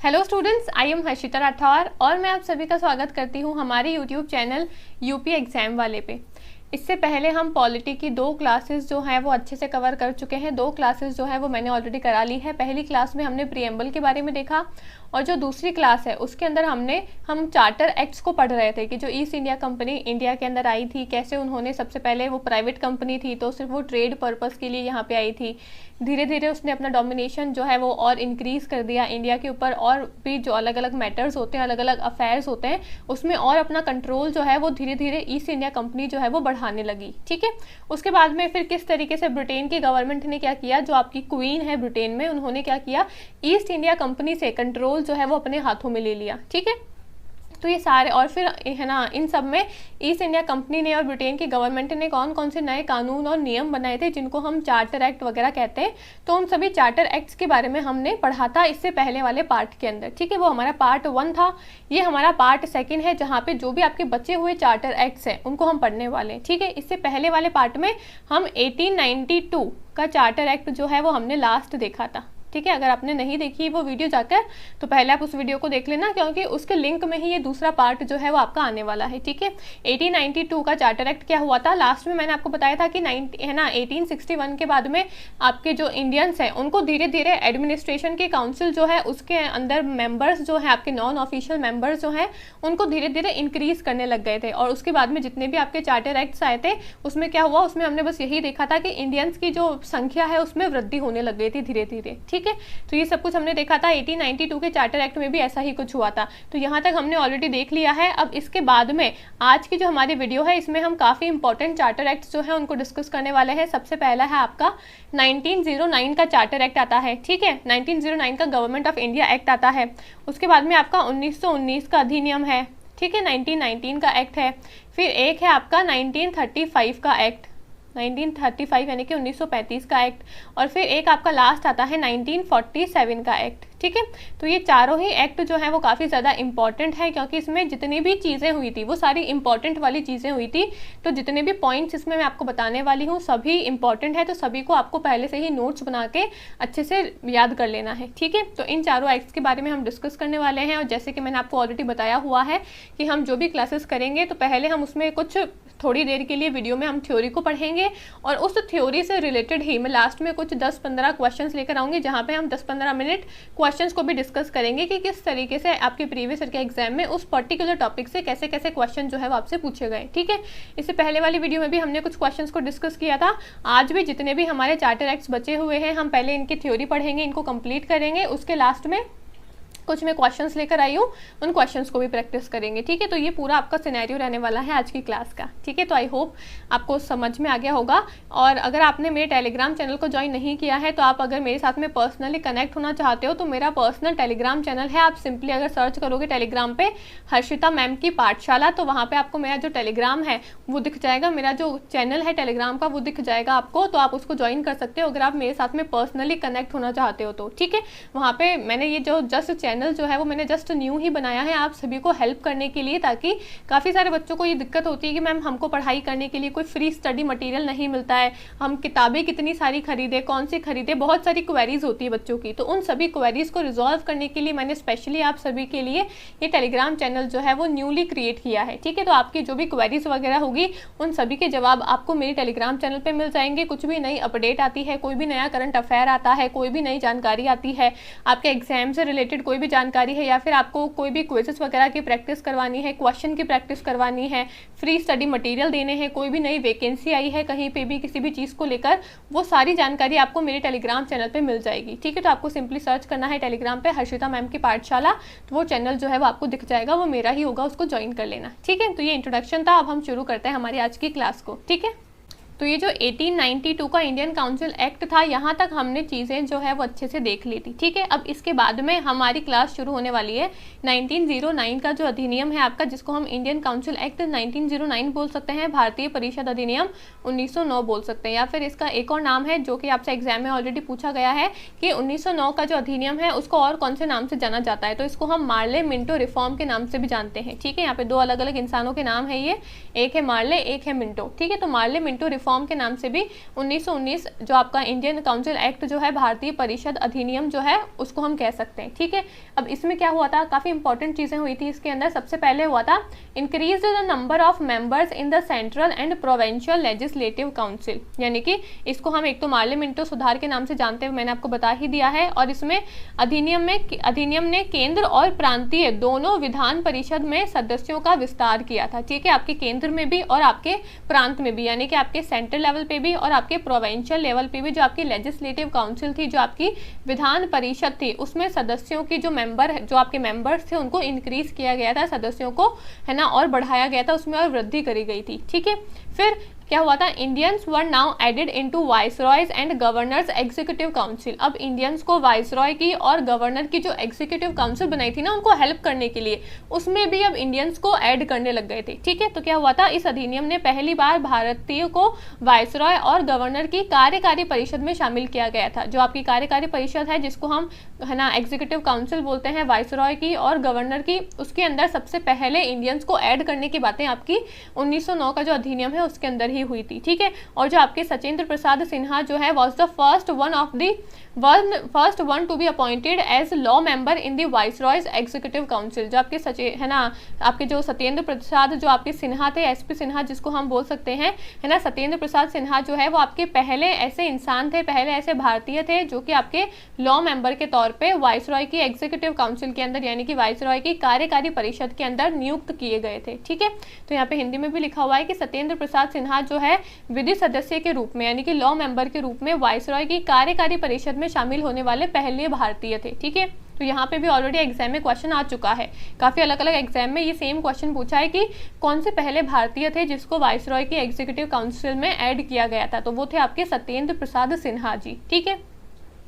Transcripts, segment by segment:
Hello students, I am Harshita Rathore और मैं आप सभी का स्वागत करती हूँ हमारे यूट्यूब चैनल यूपी एग्ज़ाम वाले पे। इससे पहले हम पॉलिटी की 2 क्लासेस जो हैं वो अच्छे से कवर कर चुके हैं। 2 क्लासेस जो है वो मैंने ऑलरेडी करा ली है। पहली क्लास में हमने प्रीएम्बल के बारे में देखा और जो दूसरी क्लास है उसके अंदर हम चार्टर एक्ट्स को पढ़ रहे थे कि जो ईस्ट इंडिया कंपनी इंडिया के अंदर आई थी, कैसे उन्होंने सबसे पहले वो प्राइवेट कंपनी थी तो सिर्फ वो ट्रेड पर्पस के लिए यहाँ पे आई थी। धीरे धीरे उसने अपना डोमिनेशन जो है वो और इंक्रीज़ कर दिया इंडिया के ऊपर, और भी जो अलग अलग मैटर्स होते हैं, अलग अलग अफेयर्स होते हैं, उसमें और अपना कंट्रोल जो है वो धीरे धीरे ईस्ट इंडिया कंपनी जो है वो बढ़ाने लगी। ठीक है, उसके बाद में फिर किस तरीके से ब्रिटेन की गवर्नमेंट ने क्या किया, जो आपकी क्वीन है ब्रिटेन में, उन्होंने क्या किया, ईस्ट इंडिया कंपनी से कंट्रोल जो है वो अपने हाथों में ले लिया। ठीक है, तो ये सारे, और फिर है ना, इन सब में ईस्ट इंडिया कंपनी ने और ब्रिटेन की गवर्नमेंट ने कौन कौन से नए कानून और नियम बनाए थे जिनको हम चार्टर एक्ट वगैरह कहते हैं। तो उन सभी चार्टर एक्ट्स के बारे में हमने पढ़ा था इससे पहले वाले पार्ट के अंदर। ठीक है, वो हमारा पार्ट 1 था। ये हमारा पार्ट 2 है जहाँ पे जो भी आपके बचे हुए चार्टर एक्ट्स हैं उनको हम पढ़ने वाले हैं। ठीक है, इससे पहले वाले पार्ट में हम 1892 का चार्टर एक्ट जो है वो हमने लास्ट देखा था। ठीक है, अगर आपने नहीं देखी वो वीडियो जाकर तो पहले आप उस वीडियो को देख लेना, क्योंकि उसके लिंक में ही ये दूसरा पार्ट जो है वो आपका आने वाला है। ठीक है, 1892 का चार्टर एक्ट क्या हुआ था, लास्ट में मैंने आपको बताया था कि 1861 के बाद में आपके जो इंडियंस हैं उनको धीरे धीरे एडमिनिस्ट्रेशन की काउंसिल जो है उसके अंदर मेंबर्स जो है आपके नॉन ऑफिशियल मेंबर्स जो हैं उनको धीरे धीरे इंक्रीज करने लग गए थे। और उसके बाद में जितने भी आपके चार्टर एक्ट्स आए थे उसमें क्या हुआ, उसमें हमने बस यही देखा था कि इंडियंस की जो संख्या है उसमें वृद्धि होने लग गई थी धीरे धीरे। ठीक है, तो ये सब कुछ हमने देखा था। 1892 के चार्टर एक्ट में भी ऐसा ही कुछ हुआ था। तो यहाँ तक हमने ऑलरेडी देख लिया है। अब इसके बाद में आज की जो हमारी वीडियो है इसमें हम काफ़ी इंपॉर्टेंट चार्टर एक्ट्स जो है उनको डिस्कस करने वाले हैं। सबसे पहला है आपका 1909 का चार्टर एक्ट आता है। ठीक है, 1909 का गवर्नमेंट ऑफ इंडिया एक्ट आता है। उसके बाद में आपका 1919 का अधिनियम है। ठीक है, 1919 का एक्ट है। फिर एक है आपका 1935 का एक्ट, 1935 यानी कि 1935 का एक्ट। और फिर एक आपका लास्ट आता है 1947 का एक्ट। ठीक है, तो ये चारों ही एक्ट जो है वो काफ़ी ज़्यादा इंपॉर्टेंट है, क्योंकि इसमें जितनी भी चीज़ें हुई थी वो सारी इंपॉर्टेंट वाली चीज़ें हुई थी। तो जितने भी पॉइंट्स इसमें मैं आपको बताने वाली हूँ सभी इंपॉर्टेंट है, तो सभी को आपको पहले से ही नोट्स बना के अच्छे से याद कर लेना है। ठीक है, तो इन चारों एक्ट्स के बारे में हम डिस्कस करने वाले हैं। और जैसे कि मैंने आपको ऑलरेडी बताया हुआ है कि हम जो भी क्लासेस करेंगे तो पहले हम उसमें कुछ थोड़ी देर के लिए वीडियो में हम थ्योरी को पढ़ेंगे, और उस थ्योरी से रिलेटेड ही मैं लास्ट में कुछ 10-15 क्वेश्चंस लेकर आऊँगी, जहाँ पे हम 10-15 मिनट क्वेश्चंस को भी डिस्कस करेंगे कि किस तरीके से आपके प्रीवियस ईयर के एग्जाम में उस पर्टिकुलर टॉपिक से कैसे कैसे क्वेश्चन जो है वो आपसे पूछे गए। ठीक है, इससे पहले वाली वीडियो में भी हमने कुछ क्वेश्चंस को डिस्कस किया था। आज भी जितने भी हमारे चार्टर एक्ट्स बचे हुए हैं हम पहले इनकी थ्योरी पढ़ेंगे, इनको कंप्लीट करेंगे, उसके लास्ट में कुछ मैं क्वेश्चंस लेकर आई हूँ, उन क्वेश्चंस को भी प्रैक्टिस करेंगे। ठीक है, तो ये पूरा आपका सिनेरियो रहने वाला है आज की क्लास का। ठीक है, तो आई होप आपको समझ में आ गया होगा। और अगर आपने मेरे टेलीग्राम चैनल को ज्वाइन नहीं किया है तो आप अगर मेरे साथ में पर्सनली कनेक्ट होना चाहते हो तो मेरा पर्सनल टेलीग्राम चैनल है। आप सिंपली अगर सर्च करोगे टेलीग्राम पे हर्षिता मैम की पाठशाला तो वहाँ पर आपको मेरा जो टेलीग्राम है वो दिख जाएगा, मेरा जो चैनल है टेलीग्राम का वो दिख जाएगा आपको, तो आप उसको ज्वाइन कर सकते हो अगर आप मेरे साथ में पर्सनली कनेक्ट होना चाहते हो तो। ठीक है, वहाँ पर मैंने ये जो जस्ट चैनल जो है वो मैंने जस्ट न्यू ही बनाया है आप सभी को हेल्प करने के लिए, ताकि काफ़ी सारे बच्चों को ये दिक्कत होती है कि मैम हमको पढ़ाई करने के लिए कोई फ्री स्टडी मटेरियल नहीं मिलता है, हम किताबें कितनी सारी खरीदे, कौन सी खरीदे, बहुत सारी क्वेरीज होती है बच्चों की। तो उन सभी क्वेरीज को रिजॉल्व करने के लिए मैंने स्पेशली आप सभी के लिए ये टेलीग्राम चैनल जो है वो न्यूली क्रिएट किया है। ठीक है, तो आपकी जो भी क्वेरीज वगैरह होगी उन सभी के जवाब आपको मेरे टेलीग्राम चैनल पर मिल जाएंगे। कुछ भी नई अपडेट आती है, कोई भी नया करंट अफेयर आता है, कोई भी नई जानकारी आती है, आपके एग्जाम से रिलेटेड कोई भी जानकारी है, या फिर आपको कोई भी क्विज़ेस वगैरह की प्रैक्टिस करवानी है, क्वेश्चन की प्रैक्टिस करवानी है, फ्री स्टडी मटेरियल देने हैं, कोई भी नई वैकेंसी आई है कहीं पे भी किसी भी चीज़ को लेकर, वो सारी जानकारी आपको मेरे टेलीग्राम चैनल पे मिल जाएगी। ठीक है, तो आपको सिंपली सर्च करना है टेलीग्राम पे हर्षिता मैम की पाठशाला, तो वो चैनल जो है वो आपको दिख जाएगा, वो मेरा ही होगा, उसको ज्वाइन कर लेना। ठीक है, तो ये इंट्रोडक्शन था। अब हम शुरू करते हैं हमारी आज की क्लास को। ठीक है, तो ये जो 1892 का इंडियन काउंसिल एक्ट था, यहाँ तक हमने चीज़ें जो है वो अच्छे से देख ली थी। ठीक है, अब इसके बाद में हमारी क्लास शुरू होने वाली है 1909 का जो अधिनियम है आपका, जिसको हम इंडियन काउंसिल एक्ट 1909 बोल सकते हैं, भारतीय परिषद अधिनियम 1909 बोल सकते हैं, या फिर इसका एक और नाम है जो कि आपसे एग्जाम में ऑलरेडी पूछा गया है कि 1909 का जो अधिनियम है उसको और कौन से नाम से जाना जाता है, तो इसको हम मार्ले मिंटो रिफॉर्म के नाम से भी जानते हैं। ठीक है, यहाँ पे 2 अलग अलग इंसानों के नाम है ये, एक है मार्ले, एक है मिंटो। ठीक है, तो मार्ले मिंटो रिफॉर्म रिफॉर्म के नाम से भी 1919 जो आपका इंडियन काउंसिल एक्ट जो है, भारतीय परिषद अधिनियम जो है, उसको हम कह सकते हैं। ठीक है, अब इसमें क्या हुआ था, काफ़ी इंपॉर्टेंट चीज़ें हुई थी इसके अंदर। सबसे पहले हुआ था increase the number of members in the central and provincial legislative council, यानी कि इसको हम एक तो पार्लियामेंटो सुधार के नाम से जानते हैं, मैंने आपको बता ही दिया है। और इसमें अधिनियम ने केंद्र और प्रांतीय दोनों विधान परिषद में सदस्यों का विस्तार किया था। ठीक है, आपके केंद्र में भी और आपके प्रांत में भी, यानी कि आपके सेंट्रल लेवल पे भी और आपके प्रोविंशियल लेवल पे भी जो आपकी लेजिस्लेटिव काउंसिल थी, जो आपकी विधान परिषद थी, उसमें सदस्यों की जो आपके मेंबर्स थे उनको इंक्रीज किया गया था, सदस्यों को है ना और बढ़ाया गया था, उसमें और वृद्धि करी गई थी। ठीक है, फिर क्या हुआ था, Indians were now added into viceroy's and governors executive council. अब इंडियंस को वाइसरॉय की और गवर्नर की जो एग्जीक्यूटिव काउंसिल बनाई थी ना, उनको हेल्प करने के लिए, उसमें भी अब इंडियंस को ऐड करने लग गए थे। ठीक है, तो क्या हुआ था, इस अधिनियम ने पहली बार भारतीयों को वाइसरॉय और गवर्नर की कार्यकारी परिषद में शामिल किया गया था। जो आपकी कार्यकारी परिषद है, जिसको हम है ना एग्जीक्यूटिव काउंसिल बोलते हैं, वाइसरॉय की और गवर्नर की, उसके अंदर सबसे पहले इंडियंस को ऐड करने की बातें आपकी 1909 का जो अधिनियम है उसके अंदर ही हुई थी। ठीक है, और जो आपके सत्येंद्र प्रसाद सिन्हा जो है was the first one to be appointed as law member in the viceroy's executive council. जो आपके है ना आपके जो सत्येंद्र प्रसाद जो आपके सिन्हा थे, एसपी सिन्हा जिसको हम बोल सकते हैं, है ना, सत्येंद्र प्रसाद सिन्हा जो है वो आपके पहले ऐसे इंसान थे, पहले ऐसे भारतीय थे जो कि आपके लॉ मेंबर के तौर पे वाइसरॉय की एग्जीक्यूटिव काउंसिल के अंदर, यानी कि वाइसरॉय की कार्यकारी परिषद के अंदर नियुक्त किए गए थे। ठीक है, तो यहाँ पे हिंदी में भी लिखा हुआ है कि सत्येंद्र प्रसाद सिन्हा जो है विधि सदस्य के रूप में, यानी कि लॉ मेंबर के रूप में वाइसरॉय की कार्यकारी परिषद में शामिल होने वाले पहले भारतीय थे। ठीक है, तो यहाँ पे भी ऑलरेडी एग्जाम में क्वेश्चन आ चुका है, काफी अलग अलग एग्जाम में ये सेम क्वेश्चन पूछा है कि कौन से पहले भारतीय थे जिसको वाइसरॉय की एग्जीक्यूटिव काउंसिल में ऐड किया गया था, तो वो थे आपके सत्येंद्र प्रसाद सिन्हा जी। ठीक है,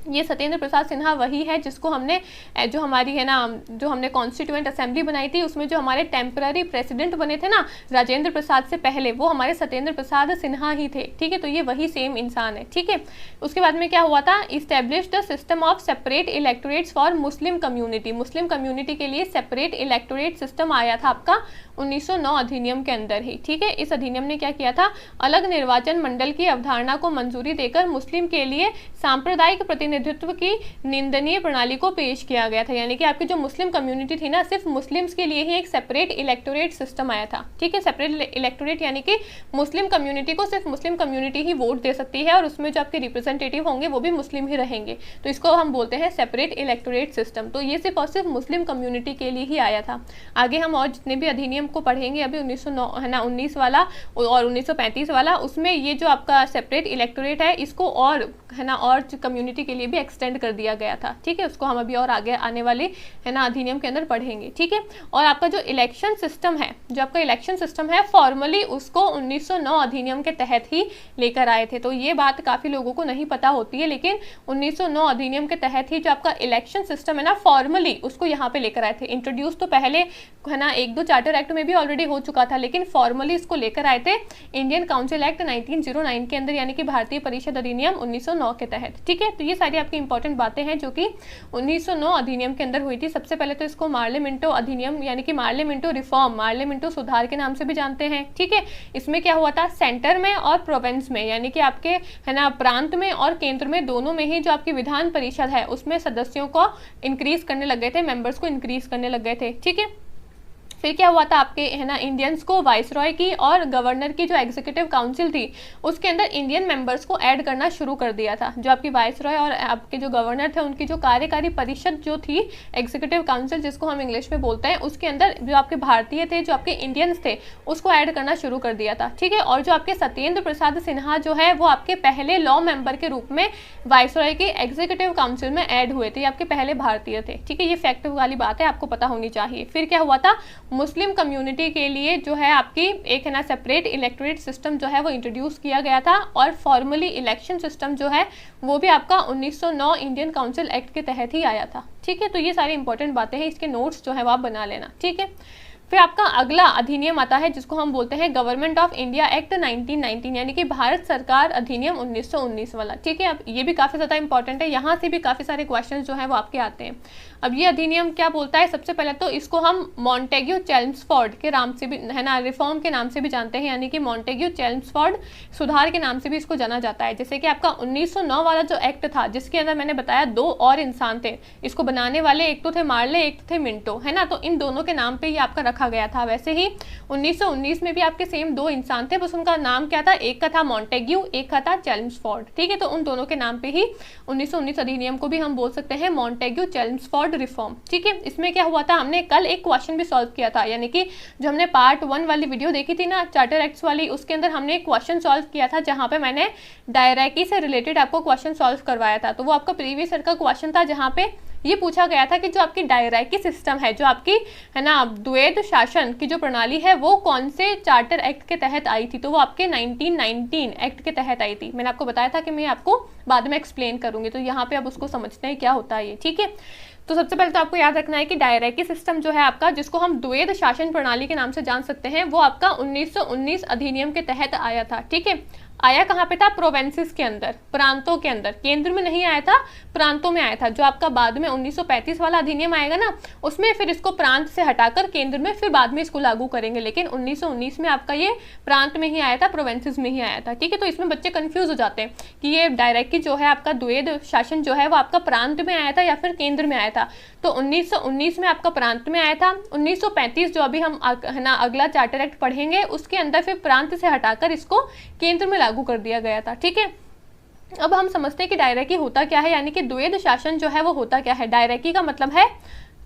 ये सत्येंद्र प्रसाद सिन्हा वही है जिसको हमने जो हमारी है ना जो हमने कॉन्स्टिट्यूएंट असेंबली बनाई थी, उसमें जो हमारे टेम्पररी प्रेसिडेंट बने थे ना राजेंद्र प्रसाद से पहले, वो हमारे सत्येंद्र प्रसाद सिन्हा ही थे। ठीक है, तो ये वही सेम इंसान है। ठीक है, उसके बाद में क्या हुआ था, establish the system of separate electorates for Muslim community. Muslim community के लिए सेपरेट इलेक्टोरेट सिस्टम आया था आपका 1909 अधिनियम के अंदर ही। ठीक है, इस अधिनियम ने क्या किया था, अलग निर्वाचन मंडल की अवधारणा को मंजूरी देकर मुस्लिम के लिए सांप्रदायिक प्रतिनिधित्व की निंदनीय प्रणाली को पेश किया गया था। यानी कि आपकी जो मुस्लिम कम्युनिटी थी ना, सिर्फ मुस्लिम्स के लिए ही एक सेपरेट इलेक्टोरेट सिस्टम आया था। ठीक है, सेपरेट इलेक्टोरेट यानी कि मुस्लिम कम्युनिटी को सिर्फ मुस्लिम कम्युनिटी ही वोट दे सकती है और उसमें जो आपके रिप्रेजेंटेटिव होंगे वो भी मुस्लिम ही रहेंगे, तो इसको हम बोलते हैं सेपरेट इलेक्टोरेट सिस्टम। तो ये सिर्फ और सिर्फ मुस्लिम कम्युनिटी के लिए ही आया था। आगे हम और जितने भी अधिनियम को पढ़ेंगे अभी 1909 है ना 19 वाला और 1935 वाला, उसमें ये जो आपका सेपरेट इलेक्टोरेट है इसको और है ना और कम्युनिटी के लिए भी एक्सटेंड कर दिया गया था। ठीक है, उसको हम अभी और आगे आने वाले है ना अधिनियम के अंदर पढ़ेंगे। ठीक है, और आपका जो इलेक्शन सिस्टम है, जो आपका इलेक्शन सिस्टम है फॉर्मली उसको 1909 अधिनियम के तहत ही लेकर आए थे। तो ये बात काफी लोगों को नहीं पता होती है, लेकिन 1909 अधिनियम के तहत ही जो आपका इलेक्शन सिस्टम है ना फॉर्मली उसको यहाँ पे लेकर आए थे। इंट्रोड्यूस तो पहले है ना 1-2 चार्टर एक्ट में भी ऑलरेडी हो चुका था, लेकिन फॉर्मली इसको लेकर आए थे इंडियन काउंसिल एक्ट 1909 के अंदर, यानी कि भारतीय परिषद अधिनियम 1909 के तहत। ठीक है, तो ये सारी आपकी इंपॉर्टेंट बातें हैं जो कि 1909 अधिनियम के अंदर हुई थी। सबसे पहले तो इसको पार्लियामेंटो अधिनियम यानी कि पार्लियामेंटो रिफॉर्म, पार्लियामेंटो सुधार के नाम से भी जानते हैं। ठीक है, इसमें क्या हुआ था, सेंटर में और प्रोविंस में यानी कि आपके है ना प्रांत में और केंद्र में दोनों में ही जो आपकी विधान परिषद है उसमें सदस्यों को इंक्रीज करने लग गए थे, मेंबर्स को इंक्रीज करने लग गए थे। ठीक है, फिर क्या हुआ था आपके है ना इंडियंस को वाइसरॉय की और गवर्नर की जो एग्जीक्यूटिव काउंसिल थी उसके अंदर इंडियन मेंबर्स को ऐड करना शुरू कर दिया था। जो आपकी वाइसरॉय और आपके जो गवर्नर थे उनकी जो कार्यकारी परिषद जो थी एग्जीक्यूटिव काउंसिल जिसको हम इंग्लिश में बोलते हैं, उसके अंदर जो आपके भारतीय थे, जो आपके इंडियंस थे, उसको ऐड करना शुरू कर दिया था। ठीक है, और जो आपके सत्येंद्र प्रसाद सिन्हा जो है वो आपके पहले लॉ मेंबर के रूप में वाइसरॉय की एग्जीक्यूटिव काउंसिल में ऐड हुए थे, आपके पहले भारतीय थे। ठीक है, ये फैक्ट वाली बात है, आपको पता होनी चाहिए। फिर क्या हुआ था, मुस्लिम कम्युनिटी के लिए जो है आपकी एक है ना सेपरेट इलेक्टोरेट सिस्टम जो है वो इंट्रोड्यूस किया गया था और फॉर्मली इलेक्शन सिस्टम जो है वो भी आपका 1909 इंडियन काउंसिल एक्ट के तहत ही आया था। ठीक है, तो ये सारी इंपॉर्टेंट बातें हैं, इसके नोट्स जो है वो आप बना लेना। ठीक है, फिर आपका अगला अधिनियम आता है जिसको हम बोलते हैं गवर्नमेंट ऑफ इंडिया एक्ट 1919, यानी कि भारत सरकार अधिनियम 1919 वाला। ठीक है, अब ये भी काफ़ी ज़्यादा इंपॉर्टेंट है, यहाँ से भी काफ़ी सारे क्वेश्चन जो है वो आपके आते हैं। अब ये अधिनियम क्या बोलता है, सबसे पहले तो इसको हम मॉन्टेग्यू चेम्सफोर्ड के नाम से भी है ना, रिफॉर्म के नाम से भी जानते हैं, यानी कि मॉन्टेग्यू चेम्सफोर्ड सुधार के नाम से भी इसको जाना जाता है। जैसे कि आपका 1909 वाला जो एक्ट था, जिसके अंदर मैंने बताया 2 और इंसान थे इसको बनाने वाले, एक तो थे मार्ले, एक तो थे मिंटो, है ना, तो इन दोनों के नाम पे ये आपका रखा गया था। वैसे ही 1919 में भी आपके सेम 2 इंसान थे, बस उनका नाम क्या था, एक का था मॉन्टेग्यू, एक का था चेम्सफोर्ड। ठीक है, तो उन दोनों के नाम पे ही 1919 अधिनियम को भी हम बोल सकते हैं मॉन्टेग्यू चेम्सफोर्ड रिफॉर्म। ठीक है, इसमें क्या हुआ था, हमने कल एक क्वेश्चन भी सॉल्व किया था, यानी कि जो हमने पार्ट 1 वाली वीडियो देखी थी ना चार्टर एक्ट्स वाली, उसके अंदर हमने एक क्वेश्चन सॉल्व किया था जहां पे मैंने डायरेकी से रिलेटेड आपको क्वेश्चन सॉल्व करवाया था। तो वो आपका प्रीवियस ईयर का क्वेश्चन था जहां पे ये पूछा गया था कि जो आपकी डायरेकी सिस्टम है, जो आपकी है ना द्वैध शासन की जो प्रणाली है, वो कौन से चार्टर एक्ट के तहत आई थी, तो वो आपके 1919 एक्ट के तहत आई थी। मैंने आपको बताया था कि मैं आपको बाद में एक्सप्लेन करूंगी, तो यहाँ पे आप उसको समझते हैं क्या होता है ये। ठीक है, तो सबसे पहले तो आपको याद रखना है कि डायरेकी सिस्टम जो है आपका, जिसको हम द्वैध शासन प्रणाली के नाम से जान सकते हैं, वो आपका 1919 अधिनियम के तहत आया था। ठीक है, आया कहाँ पे था, प्रोवेंसेस के अंदर, प्रांतों के अंदर, केंद्र में नहीं आया था, प्रांतों में आया था। जो आपका बाद में 1935 वाला अधिनियम आएगा ना, उसमें फिर इसको प्रांत से हटाकर केंद्र में फिर बाद में इसको लागू करेंगे, लेकिन 1919 में आपका ये प्रांत में ही आया था, प्रोवेंसेस में ही आया था। ठीक है, तो इसमें बच्चे कंफ्यूज हो जाते हैं कि ये डायरेक्टली जो है आपका द्वैध शासन जो है वो आपका प्रांत में आया था या फिर केंद्र में आया था। तो 1919 में आपका प्रांत में आया था, 1935 जो अभी हम है ना अगला चार्टर एक्ट पढ़ेंगे, उसके अंदर फिर प्रांत से हटाकर इसको केंद्र में लागू कर दिया गया था। ठीक है, अब हम समझते हैं कि डायरेकी होता क्या है, यानी कि द्वैध शासन जो है वो होता क्या है। डायरेकी का मतलब है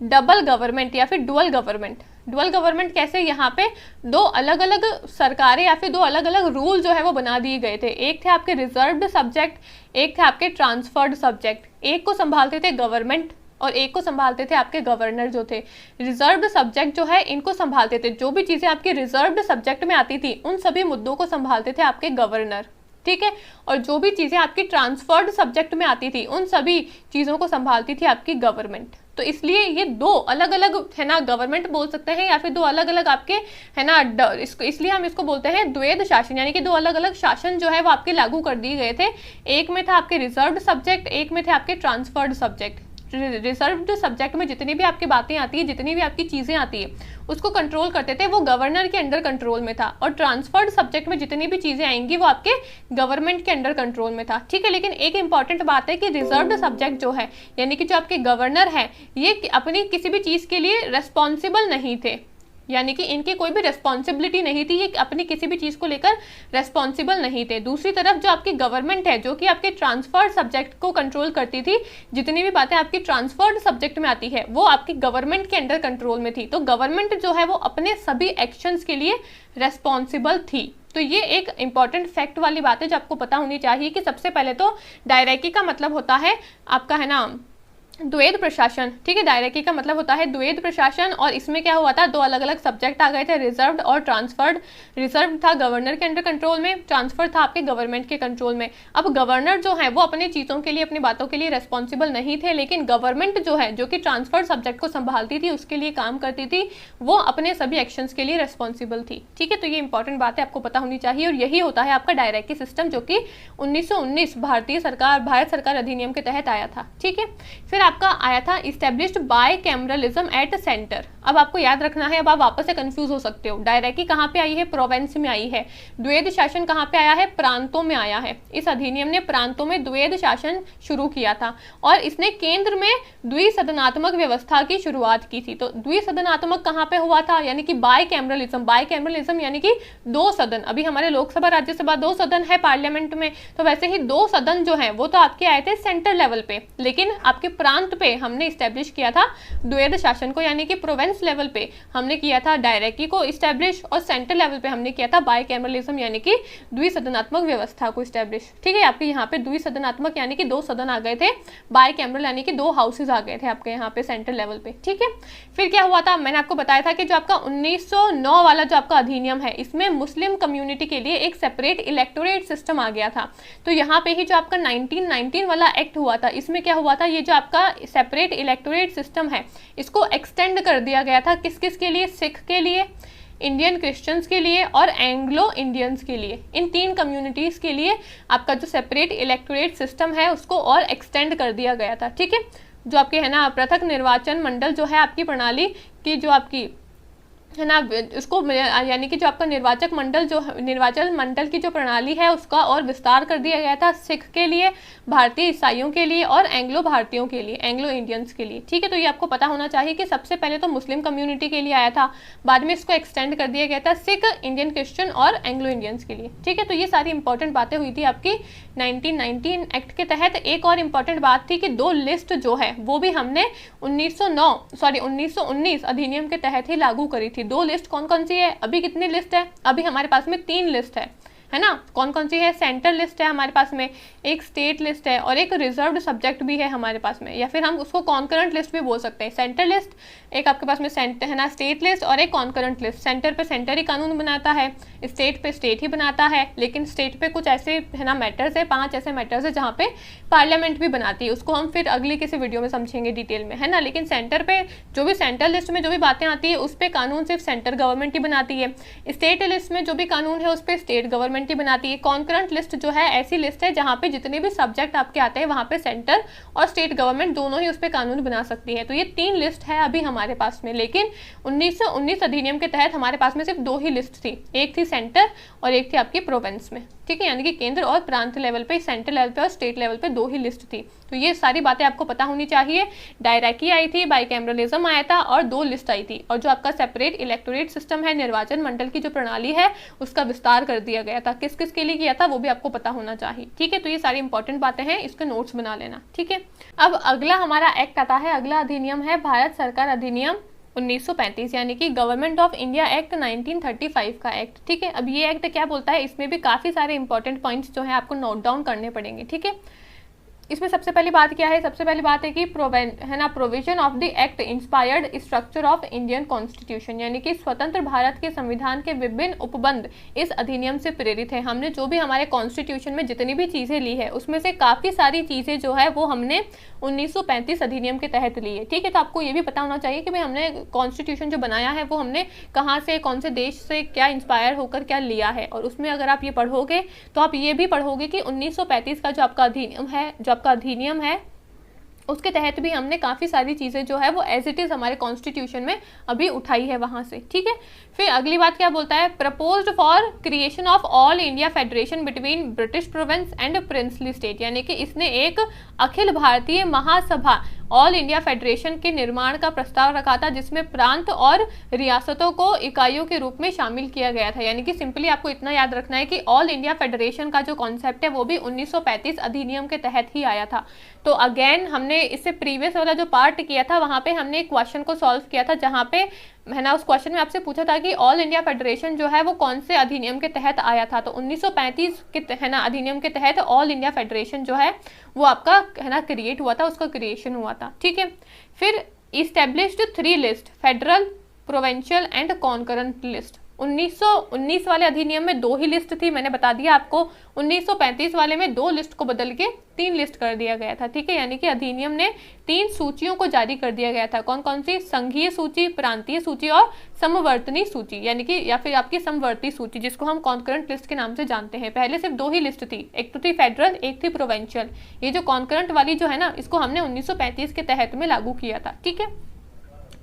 डबल गवर्नमेंट या फिर डुअल गवर्नमेंट। डुअल गवर्नमेंट कैसे, यहाँ पे 2 अलग अलग सरकारें या फिर 2 अलग अलग रूल जो है वो बना दिए गए थे। एक थे आपके रिजर्व्ड सब्जेक्ट, एक थे आपके ट्रांसफर्ड सब्जेक्ट। एक को संभालते थे गवर्नमेंट और एक को संभालते थे आपके गवर्नर जो थे। रिजर्व्ड सब्जेक्ट जो है इनको संभालते थे, जो भी चीजें आपके रिजर्व्ड सब्जेक्ट में आती थी उन सभी मुद्दों को संभालते थे आपके गवर्नर। ठीक है, और जो भी चीजें आपकी ट्रांसफर्ड सब्जेक्ट में आती थी उन सभी चीजों को संभालती थी आपकी गवर्नमेंट। तो इसलिए ये 2 अलग अलग है ना गवर्नमेंट बोल सकते हैं, या फिर 2 अलग अलग आपके है ना इसलिए हम इसको बोलते हैं द्वैध शासन, यानी कि 2 अलग अलग शासन जो है वो आपके लागू कर दिए गए थे। एक में था आपके रिजर्व्ड सब्जेक्ट, एक में थे आपके ट्रांसफर्ड सब्जेक्ट। रिजर्व्ड सब्जेक्ट में जितनी भी आपकी बातें आती है, जितनी भी आपकी चीजें आती है, उसको कंट्रोल करते थे, वो गवर्नर के अंडर कंट्रोल में था। और ट्रांसफर्ड सब्जेक्ट में जितनी भी चीजें आएंगी वो आपके गवर्नमेंट के अंडर कंट्रोल में था। ठीक है, लेकिन एक इंपॉर्टेंट बात है कि रिजर्व्ड सब्जेक्ट जो है, यानी कि जो आपके गवर्नर है, ये अपनी किसी भी चीज के लिए रेस्पॉन्सिबल नहीं थे, यानी कि इनकी कोई भी रेस्पॉन्सिबिलिटी नहीं थी, ये अपनी किसी भी चीज को लेकर रेस्पॉन्सिबल नहीं थे। दूसरी तरफ जो आपकी गवर्नमेंट है, जो कि आपके ट्रांसफर्ड सब्जेक्ट को कंट्रोल करती थी, जितनी भी बातें आपकी ट्रांसफर्ड सब्जेक्ट में आती है वो आपकी गवर्नमेंट के अंडर कंट्रोल में थी। तो गवर्नमेंट जो है वो अपने सभी एक्शंस के लिए रेस्पॉन्सिबल थी। तो ये एक इंपॉर्टेंट फैक्ट वाली बात है जो आपको पता होनी चाहिए कि सबसे पहले तो डायरेकी का मतलब होता है आपका है ना द्वैध प्रशासन। ठीक है, डायरेकी का मतलब होता है द्वैध प्रशासन, और इसमें क्या हुआ था, 2 अलग अलग सब्जेक्ट आ गए थे, रिजर्व्ड और ट्रांसफर्ड। रिजर्व था गवर्नर के अंडर कंट्रोल में, ट्रांसफर था आपके गवर्नमेंट के कंट्रोल में। अब गवर्नर जो है वो अपने चीज़ों के लिए, अपनी बातों के लिए रेस्पॉन्सिबल नहीं थे, लेकिन गवर्नमेंट जो है, जो कि ट्रांसफर्ड सब्जेक्ट को संभालती थी, उसके लिए काम करती थी, वो अपने सभी एक्शंस के लिए रेस्पॉन्सिबल थी। ठीक है, तो ये इंपॉर्टेंट बात है, आपको पता होनी चाहिए, और यही होता है आपका डायरेकी सिस्टम, जो कि 1919 भारत सरकार अधिनियम के तहत आया था। ठीक है, फिर आपका आया था established bye cameralism at centre. अब आपको याद रखना है, अब आप वापस से कंफ्यूज हो सकते हो, डायरेकी कहाँ पे आई है, प्रोवेंस में आई है। द्वैध शासन कहाँ पे आया है, प्रांतों में आया है। इस अधिनियम ने प्रांतों में द्वैध शासन शुरू किया था, और इसने केंद्र में द्विसदनात्मक व्यवस्था की शुरुआत की थी। तो द्विसदनात्मक कहाँ पे हुआ था, यानी कि बाय कैमरलिज्म यानी कि 2 सदन। अभी हमारे लोकसभा राज्यसभा 2 सदन है पार्लियामेंट में, तो वैसे ही 2 सदन जो है वो तो आपके आए थे सेंटर लेवल पे, लेकिन आपके प्रांत पे हमने इस्टेब्लिश किया था द्वैध शासन को, यानी कि प्रोवेंस लेवल पे हमने किया था डायरेकी को इस्टेब्लिश, और सेंटर लेवल पे हमने किया था बायकैमरलिज्म यानी कि द्विसदनात्मक व्यवस्था को इस्टेब्लिश। ठीक है, आपके यहाँ पे द्विसदनात्मक यानी कि 2 सदन आ गए थे, बायकैमरल यानी कि 2 हाउसेज आ गए थे आपके यहाँ पे सेंटर लेवल पे। ठीक है, फिर क्या हुआ था, मैंने आपको बताया था कि जो आपका 1909 वाला जो आपका अधिनियम है, इसमें मुस्लिम कम्युनिटी के लिए एक सेपरेट इलेक्टोरेट सिस्टम आ गया था। तो यहाँ पे ही जो आपका 1919 वाला एक्ट हुआ था, इसमें क्या हुआ था, ये जो आपका सेपरेट इलेक्टोरेट सिस्टम है इसको एक्सटेंड कर दिया गया था किस किस के लिए, सिख के लिए, इंडियन क्रिश्चियंस के लिए और एंग्लो इंडियंस के लिए। इन 3 कम्युनिटीज़ के लिए आपका जो सेपरेट इलेक्टोरेट सिस्टम है उसको और एक्सटेंड कर दिया गया था। ठीक है, जो आपके है ना पृथक निर्वाचन मंडल जो है आपकी प्रणाली की जो आपकी है ना उसको यानी कि जो आपका निर्वाचन मंडल की जो प्रणाली है उसका और विस्तार कर दिया गया था सिख के लिए, भारतीय ईसाइयों के लिए और एंग्लो भारतीयों के लिए, एंग्लो इंडियंस के लिए। ठीक है, तो ये आपको पता होना चाहिए कि सबसे पहले तो मुस्लिम कम्युनिटी के लिए आया था, बाद में इसको एक्सटेंड कर दिया गया था सिख, इंडियन क्रिश्चियन और एंग्लो इंडियंस के लिए। ठीक है, तो ये सारी इंपॉर्टेंट बातें हुई थी आपकी 1919 एक्ट के तहत। एक और इम्पॉर्टेंट बात थी कि 2 लिस्ट जो है वो भी हमने 1919 अधिनियम के तहत ही लागू करी थी। 2 लिस्ट कौन कौन सी है, अभी कितनी लिस्ट है, अभी हमारे पास में 3 लिस्ट है ना। कौन कौन सी है, सेंट्रल लिस्ट है हमारे पास में, एक स्टेट लिस्ट है और एक रिजर्व्ड सब्जेक्ट भी है हमारे पास में, या फिर हम उसको कॉन्करेंट लिस्ट भी बोल सकते हैं। सेंट्रल लिस्ट, एक आपके पास में है ना स्टेट लिस्ट और एक कॉन्करेंट लिस्ट। सेंटर पे सेंटर ही कानून बनाता है, स्टेट पे स्टेट ही बनाता है, लेकिन स्टेट पे कुछ ऐसे है ना मैटर्स है, 5 ऐसे मैटर्स है जहाँ पे पार्लियामेंट भी बनाती है, उसको हम फिर अगली किसी वीडियो में समझेंगे डिटेल में, है ना। लेकिन सेंटर पे जो भी सेंट्रल लिस्ट में जो भी बातें आती है उस पर कानून सिर्फ सेंटर गवर्नमेंट ही बनाती है। स्टेट लिस्ट में जो भी कानून है उस पर स्टेट गवर्नमेंट ही बनाती है। कॉन्करेंट लिस्ट जो है ऐसी लिस्ट है जहाँ पे जितने भी सब्जेक्ट आपके आते हैं वहाँ पे सेंटर और स्टेट गवर्नमेंट दोनों ही उस पर कानून बना सकती है। तो ये 3 लिस्ट है अभी हमारे पास में, लेकिन 1919 अधिनियम के तहत हमारे पास में सिर्फ 2 ही लिस्ट थी, एक थी सेंटर और एक थी आपकी प्रोविंस में। ठीक है, यानी कि केंद्र और प्रांत लेवल पे, सेंट्रल लेवल पे और स्टेट लेवल पे 2 ही लिस्ट थी। तो ये सारी बातें आपको पता होनी चाहिए। डायरेक्टी आई थी, बाइकैमरलिज्म आया था और 2 लिस्ट आई थी, और जो आपका सेपरेट इलेक्टोरेट सिस्टम है, निर्वाचन मंडल की जो प्रणाली है उसका विस्तार कर दिया गया था। किस किस के लिए किया था वो भी आपको पता होना चाहिए। ठीक है, तो ये सारी इंपॉर्टेंट बातें हैं, इसके नोट्स बना लेना। ठीक है, अब अगला हमारा एक्ट आता है, अगला अधिनियम है भारत सरकार अधिनियम 1935, यानी कि गवर्नमेंट ऑफ इंडिया एक्ट 1935 का एक्ट। ठीक है, अब ये एक्ट क्या बोलता है, इसमें भी काफ़ी सारे इंपॉर्टेंट पॉइंट्स जो है आपको नोट डाउन करने पड़ेंगे। ठीक है, इसमें सबसे पहली बात क्या है, सबसे पहली बात है कि provision of the act inspired structure of Indian constitution, यानी कि स्वतंत्र भारत के संविधान के विभिन्न उपबंध इस अधिनियम से प्रेरित है। हमने जो भी हमारे कॉन्स्टिट्यूशन में जितनी भी चीज़ें ली है उसमें से काफ़ी सारी चीज़ें जो है वो हमने 1935 अधिनियम के तहत ली है। ठीक है, तो आपको ये भी पता होना चाहिए कि भाई हमने कॉन्स्टिट्यूशन जो बनाया है वो हमने कहाँ से, कौन से देश से क्या इंस्पायर होकर क्या लिया है, और उसमें अगर आप ये पढ़ोगे तो आप ये भी पढ़ोगे कि 1935 का जो आपका अधिनियम है उसके तहत भी हमने काफ़ी सारी चीज़ें जो है वो एज इट इज़ हमारे कॉन्स्टिट्यूशन में अभी उठाई है वहाँ से। ठीक है, फिर अगली बात क्या बोलता है, proposed for creation of all India federation between British province and princely state, यानी कि इसने एक अखिल भारतीय महासभा ऑल इंडिया फेडरेशन के निर्माण का प्रस्ताव रखा था, जिसमें प्रांत और रियासतों को इकाइयों के रूप में शामिल किया गया था। यानी कि सिंपली आपको इतना याद रखना है कि ऑल इंडिया फेडरेशन का जो कॉन्सेप्ट है वो भी 1935 अधिनियम के तहत ही आया था। तो अगेन हमने इससे प्रीवियस वाला जो पार्ट किया था वहाँ पे हमने एक क्वेश्चन को सॉल्व किया था, जहाँ पे है ना उस क्वेश्चन में आपसे पूछा था कि ऑल इंडिया फेडरेशन जो है वो कौन से अधिनियम के तहत आया था। तो 1935 के है ना अधिनियम के तहत ऑल इंडिया फेडरेशन जो है वो आपका है ना क्रिएट हुआ था, उसका क्रिएशन हुआ था। ठीक है, फिर established 3 list, federal, provincial and concurrent list. 1919 वाले अधिनियम में 2 ही लिस्ट थी, मैंने बता दिया आपको। 1935 वाले में 2 लिस्ट को बदल के 3 लिस्ट कर दिया गया था। ठीक है, यानी कि अधिनियम ने 3 सूचियों को जारी कर दिया गया था। कौन कौन सी, संघीय सूची, प्रांतीय सूची और समवर्ती सूची, यानी कि या फिर आपकी समवर्ती सूची, जिसको हम कॉन्करेंट लिस्ट के नाम से जानते हैं। पहले सिर्फ 2 ही लिस्ट थी, एक तो थी फेडरल, एक थी प्रोविंशियल। ये जो कॉन्करेंट वाली जो है ना, इसको हमने 1935 के तहत में लागू किया था। ठीक है,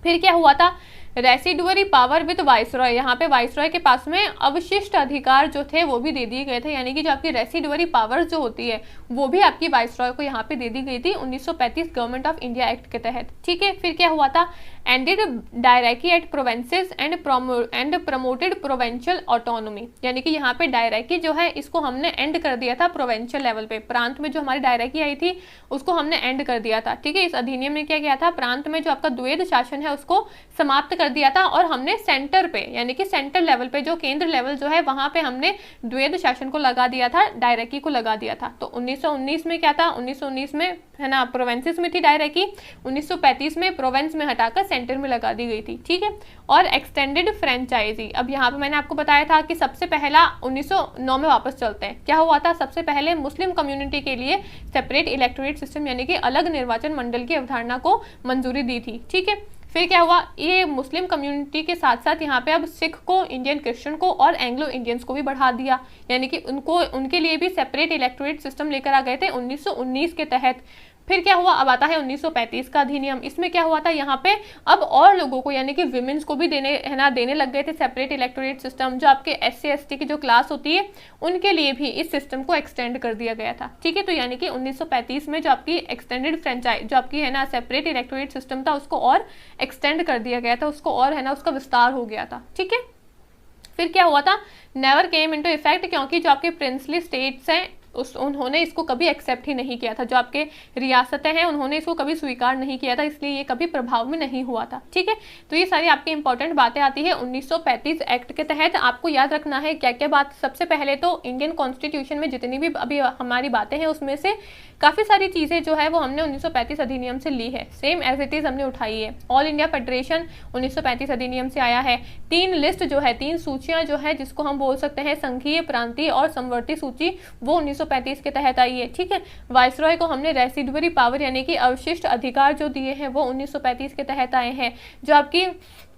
फिर क्या हुआ था, रेसिडुअरी पावर विद वाइसरॉय, यहाँ पे वाइसरॉय के पास में अवशिष्ट अधिकार जो थे वो भी दे दिए गए थे, यानी कि जो आपकी रेसिडुअरी पावर जो होती है वो भी आपकी वाइसरॉय को यहाँ पे दे दी गई थी 1935 गवर्नमेंट ऑफ इंडिया एक्ट के तहत। ठीक है, फिर क्या हुआ था, ended dyarchy at provinces and promoted provincial autonomy, यानी कि यहाँ पे डायरेक्टी जो है इसको हमने एंड कर दिया था प्रोविंशियल लेवल पे। प्रांत में जो हमारी डायरेक्टी आई थी उसको हमने एंड कर दिया था। ठीक है, इस अधिनियम में क्या किया था, प्रांत में जो आपका द्वैध शासन है उसको समाप्त कर दिया था, और हमने सेंटर पे यानी कि सेंट्रल लेवल पे, जो केंद्र लेवल जो है वहां पे हमने द्वैध शासन को लगा दिया था, डायरेक्टी को लगा दिया था। तो 1919 में क्या था, 1919 में है ना प्रोविंसेस में थी डायरेक्टी, 1935 में प्रोविंस में हटाकर सेंटर में लगा दी गई थी, ठीक है। और एक्सटेंडेड फ्रेंचाइजी, अब यहाँ पे मैंने आपको बताया था कि सबसे पहला 1909 में वापस चलते हैं, क्या हुआ था, सबसे पहले मुस्लिम कम्युनिटी के लिए सेपरेट इलेक्टोरेट सिस्टम यानी कि अलग निर्वाचन मंडल की अवधारणा को मंजूरी दी थी, ठीक है। फिर क्या हुआ, ये मुस्लिम कम्युनिटी के साथ साथ यहाँ पे अब सिख को, इंडियन क्रिश्चियन को और एंग्लो इंडियंस को भी बढ़ा दिया, यानी कि उनको, उनके लिए भी सेपरेट इलेक्टोरेट सिस्टम लेकर आ गए थे 1919 के तहत। फिर क्या हुआ, अब आता है 1935 का अधिनियम। इसमें क्या हुआ था, यहाँ पे अब और लोगों को यानी कि विमेंस को भी देने लग गए थे सेपरेट इलेक्टोरेट सिस्टम। जो आपके SC ST की जो क्लास होती है उनके लिए भी इस सिस्टम को एक्सटेंड कर दिया गया था, ठीक है। तो यानी कि 1935 में जो आपकी एक्सटेंडेड फ्रेंचाइज, जो आपकी सेपरेट इलेक्टोरेट सिस्टम था उसको और एक्सटेंड कर दिया गया था, उसको और उसका विस्तार हो गया था, ठीक है। फिर क्या हुआ था, नेवर केम इनटू इफेक्ट, क्योंकि जो आपके प्रिंसली स्टेट्स हैं उन्होंने इसको कभी एक्सेप्ट ही नहीं किया था, जो आपके रियासतें हैं उन्होंने इसको कभी स्वीकार नहीं किया था, इसलिए ये कभी प्रभाव में नहीं हुआ था, ठीक है। तो ये सारी आपकी इंपॉर्टेंट बातें आती है 1935 एक्ट के तहत। आपको याद रखना है क्या क्या बात। सबसे पहले तो इंडियन कॉन्स्टिट्यूशन में जितनी भी अभी हमारी बातें हैं उसमें से काफ़ी सारी चीज़ें जो है वो हमने 1935 अधिनियम से ली है, सेम एज इट इज़ हमने उठाई है। ऑल इंडिया फेडरेशन 1935 अधिनियम से आया है। 3 लिस्ट जो है, 3 सूचियाँ जो है जिसको हम बोल सकते हैं संघीय, प्रांतीय और समवर्ती सूची, वो 1935 के तहत आई है, ठीक है। वाइसरॉय को हमने रेसिडुअरी पावर यानी कि अवशिष्ट अधिकार जो दिए हैं वो 1935 के तहत आए हैं। जो आपकी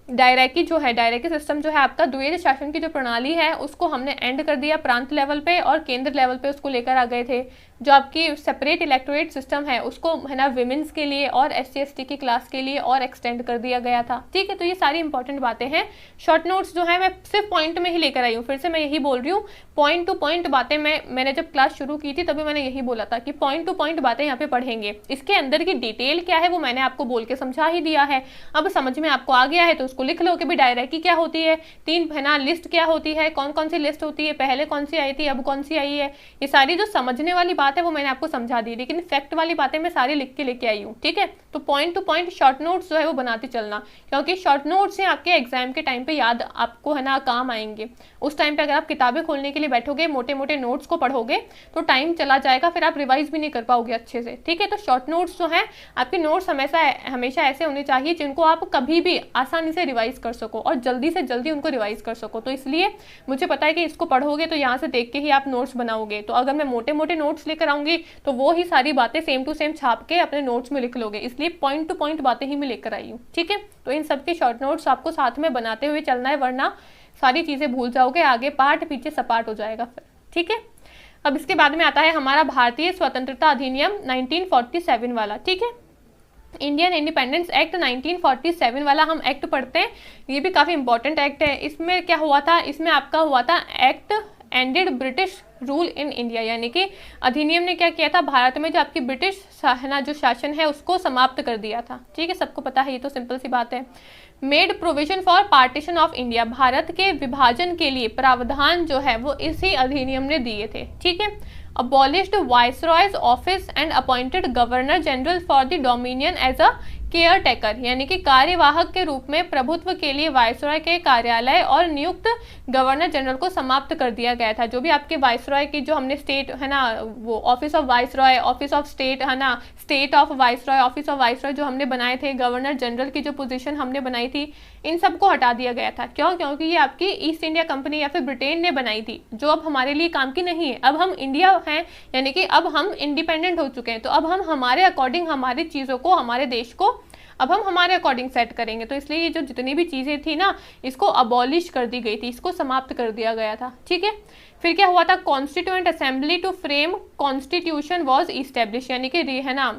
डायरेक्टी जो है, डायरेक्टी सिस्टम जो है आपका, द्वैध शासन की जो प्रणाली है उसको हमने एंड कर दिया प्रांत लेवल पे, और केंद्र लेवल पे उसको लेकर आ गए थे। जो आपकी सेपरेट इलेक्टोरेट सिस्टम है उसको विमेंस के लिए और SC ST की क्लास के लिए और एक्सटेंड कर दिया गया था, ठीक है। तो ये सारी इंपॉर्टेंट बातें हैं। शॉर्ट नोट्स जो है मैं सिर्फ पॉइंट में ही लेकर आई हूँ, फिर से मैं यही बोल रही हूँ, पॉइंट टू पॉइंट बातें मैंने जब क्लास शुरू की थी तभी मैंने यही बोला था कि पॉइंट टू पॉइंट बातें यहाँ पे पढ़ेंगे। इसके अंदर की डिटेल क्या है वो मैंने आपको बोल के समझा ही दिया है। अब समझ में आपको आ गया है तो उसको लिख लो कि भाई डायरेक्टी क्या होती है, 3 लिस्ट क्या होती है, कौन कौन सी लिस्ट होती है, पहले कौन सी आई थी, अब कौन सी आई है। ये सारी जो समझने वाली बात है वो मैंने आपको समझा दी, लेकिन फैक्ट वाली बातें मैं सारी लिख के लेके आई हूँ, ठीक है। तो point two point short notes जो है वो बनाते चलना, क्योंकि शॉर्ट नोट्स से आपके एग्जाम के टाइम पे याद आपको काम आएंगे। उस टाइम पे अगर आप किताबें खोलने के लिए बैठोगे, मोटे मोटे नोट्स को पढ़ोगे तो टाइम चला जाएगा, फिर आप रिवाइज भी नहीं कर पाओगे अच्छे से, ठीक है। तो शॉर्ट नोट्स जो है आपके नोट्स हमेशा ऐसे होने चाहिए जिनको आप कभी भी आसानी से रिवाइज कर सको और जल्दी से जल्दी उनको रिवाइज कर सको। तो इसलिए मुझे पता है कि इसको पढ़ोगे तो यहाँ से देख के ही आप नोट्स बनाओगे। तो अगर मैं मोटे मोटे नोट्स लेकर आऊंगी तो वो ही सारी बातें सेम टू सेम छाप के अपने नोट्स में लिख लोगे, इसलिए पॉइंट टू पॉइंट बातें ही मैं लेकर आई हूँ, ठीक है। तो इन सबके शॉर्ट नोट्स आपको साथ में बनाते हुए चलना है, वरना सारी चीजें भूल जाओगे, आगे पाठ पीछे सपाट हो जाएगा फिर, ठीक है। अब इसके बाद में आता है हमारा भारतीय स्वतंत्रता अधिनियम 1947 वाला, ठीक है। इंडियन इंडिपेंडेंस एक्ट 1947 वाला हम एक्ट पढ़ते हैं, ये भी काफ़ी इंपॉर्टेंट एक्ट है। इसमें क्या हुआ था, इसमें आपका हुआ था act ended British rule in India, यानी कि अधिनियम ने क्या किया था, भारत में जो आपकी ब्रिटिश जो शासन है उसको समाप्त कर दिया था, ठीक है। सबको पता है, ये तो सिंपल सी बात है। Made provision for partition of India, Bharat के विभाजन के लिए प्रावधान जो है वो इसी अधिनियम ने दिए थे, ठीक है। Abolished viceroy's office and appointed governor general for the dominion as a caretaker, यानी कि कार्यवाहक के रूप में प्रभुत्व के लिए वाइसरॉय के कार्यालय और नियुक्त गवर्नर जनरल को समाप्त कर दिया गया था। जो भी आपके वाइसरॉय की जो हमने स्टेट है ना, वो office of viceroy, office of state है ना, state of viceroy, office of viceroy जो हमने बनाए थे, गवर्नर जनरल की जो पोजीशन हमने बनाई थी, इन सबको हटा दिया गया था। क्यों? क्योंकि ये आपकी ईस्ट इंडिया कंपनी या फिर ब्रिटेन ने बनाई थी, जो अब हमारे लिए काम की नहीं है। अब हम इंडिया हैं, यानी कि अब हम इंडिपेंडेंट हो चुके हैं, तो अब हम हमारे अकॉर्डिंग हमारी चीज़ों को, हमारे देश को अब हम हमारे अकॉर्डिंग सेट करेंगे। तो इसलिए ये जो जितनी भी चीज़ें थी ना, इसको अबॉलिश कर दी गई थी, इसको समाप्त कर दिया गया था, ठीक है। फिर क्या हुआ था, constituent assembly to frame constitution was establish, यानी कि है ना,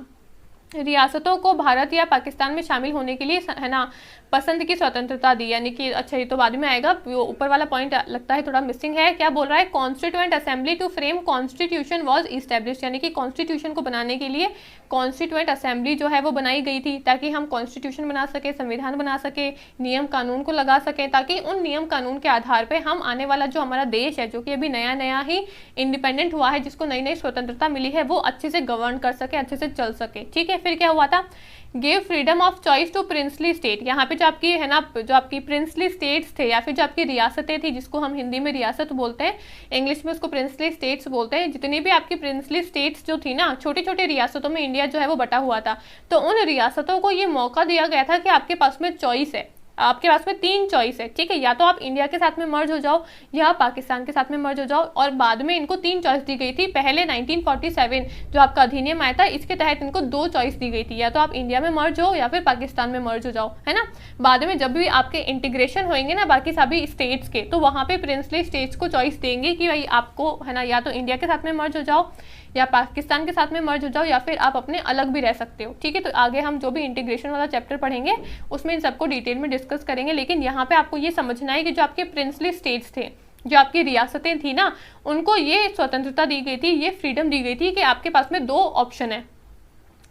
रियासतों को भारत या पाकिस्तान में शामिल होने के लिए है ना पसंद की स्वतंत्रता दी, यानी कि अच्छा ये तो बाद में आएगा, वो ऊपर वाला पॉइंट लगता है थोड़ा मिसिंग है। क्या बोल रहा है, constituent assembly to frame constitution was establish, यानी कि कॉन्स्टिट्यूशन को बनाने के लिए कॉन्स्टिट्यूएंट असेंबली जो है वो बनाई गई थी, ताकि हम कॉन्स्टिट्यूशन बना सके, संविधान बना सके, नियम कानून को लगा सके, ताकि उन नियम कानून के आधार पर हम आने वाला जो हमारा देश है, जो कि अभी नया नया ही इंडिपेंडेंट हुआ है, जिसको नई नई स्वतंत्रता मिली है, वो अच्छे से गवर्न कर सके, अच्छे से चल सके, ठीक है। फिर क्या हुआ था, gave freedom of choice to princely state. यहाँ पे जो आपकी है ना, जो आपकी प्रिंसली स्टेट्स थे या फिर जो आपकी रियासतें थी, जिसको हम हिंदी में रियासत बोलते हैं, इंग्लिश में उसको प्रिंसली स्टेट्स बोलते हैं, जितनी भी आपकी प्रिंसली स्टेट्स जो थी ना, छोटी छोटी रियासतों में इंडिया जो है वो बटा हुआ था, तो उन रियासतों को ये मौका दिया गया था कि आपके पास में चॉइस है, आपके पास में 3 चॉइस है, ठीक है, या तो आप इंडिया के साथ में मर्ज हो जाओ या पाकिस्तान के साथ में मर्ज हो जाओ। और बाद में इनको 3 चॉइस दी गई थी। पहले 1947 जो आपका अधिनियम आया था, इसके तहत इनको 2 चॉइस दी गई थी, या तो आप इंडिया में मर्ज हो या फिर पाकिस्तान में मर्ज हो जाओ, है ना। बाद में जब भी आपके इंटीग्रेशन होंगे ना बाकी सभी स्टेट्स के, तो वहाँ पे प्रिंसली स्टेट्स को चॉइस देंगे कि भाई आपको है ना, या तो इंडिया के साथ में मर्ज हो जाओ या पाकिस्तान के साथ में मर्ज हो जाओ, या फिर आप अपने अलग भी रह सकते हो, ठीक है। तो आगे हम जो भी इंटीग्रेशन वाला चैप्टर पढ़ेंगे उसमें इन सबको डिटेल में डिस्कस करेंगे। लेकिन यहाँ पे आपको ये समझना है कि जो आपके प्रिंसली स्टेट्स थे, जो आपकी रियासतें थी ना, उनको ये स्वतंत्रता दी गई थी, ये फ्रीडम दी गई थी कि आपके पास में 2 ऑप्शन है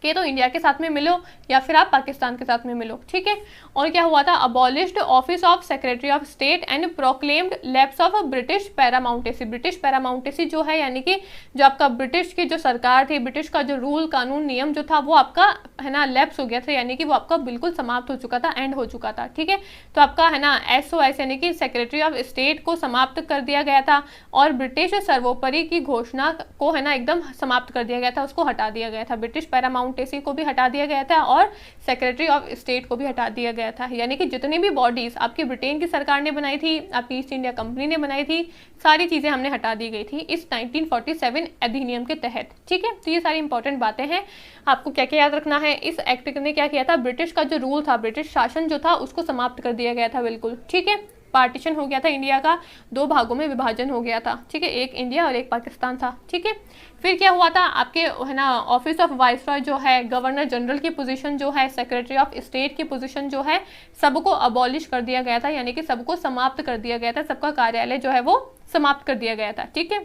कि तो इंडिया के साथ में मिलो या फिर आप पाकिस्तान के साथ में मिलो, ठीक है। और क्या हुआ था, abolished office of secretary of state and proclaimed lapse of British paramountcy. British paramountcy जो है यानी कि जो आपका ब्रिटिश की जो सरकार थी, ब्रिटिश का जो रूल कानून नियम जो था वो आपका है ना लैप्स हो गया था, यानी कि वो आपका बिल्कुल समाप्त हो चुका था, एंड हो चुका था, ठीक है। तो आपका है ना SOS यानी कि सेक्रेटरी ऑफ स्टेट को समाप्त कर दिया गया था, और ब्रिटिश सर्वोपरि की घोषणा को है ना एकदम समाप्त कर दिया गया था, उसको हटा दिया गया था। ब्रिटिश पैरामाउंटेसी को भी हटा दिया गया था और सेक्रेटरी ऑफ स्टेट को भी हटा दिया गया था, यानी कि जितनी भी बॉडीज आपकी ब्रिटेन की सरकार ने बनाई थी, आपकी ईस्ट इंडिया कंपनी ने बनाई थी, सारी चीजें हमने हटा दी गई थी इस 1947 अधिनियम के तहत, ठीक है। तो ये सारी इंपॉर्टेंट बातें हैं, आपको क्या क्या याद रखना है। इस एक्ट ने क्या किया था, ब्रिटिश का जो रूल था, ब्रिटिश शासन जो था उसको समाप्त कर दिया गया था, बिल्कुल, ठीक है। पार्टीशन हो गया था इंडिया का, 2 भागों में विभाजन हो गया था, ठीक है, एक इंडिया और एक पाकिस्तान था, ठीक है। फिर क्या हुआ था, आपके है ना ऑफिस ऑफ वाइसरॉय जो है, गवर्नर जनरल की पोजीशन जो है, सेक्रेटरी ऑफ स्टेट की पोजीशन जो है, सबको अबॉलिश कर दिया गया था, यानी कि सबको समाप्त कर दिया गया था, सबका कार्यालय जो है वो समाप्त कर दिया गया था, ठीक है।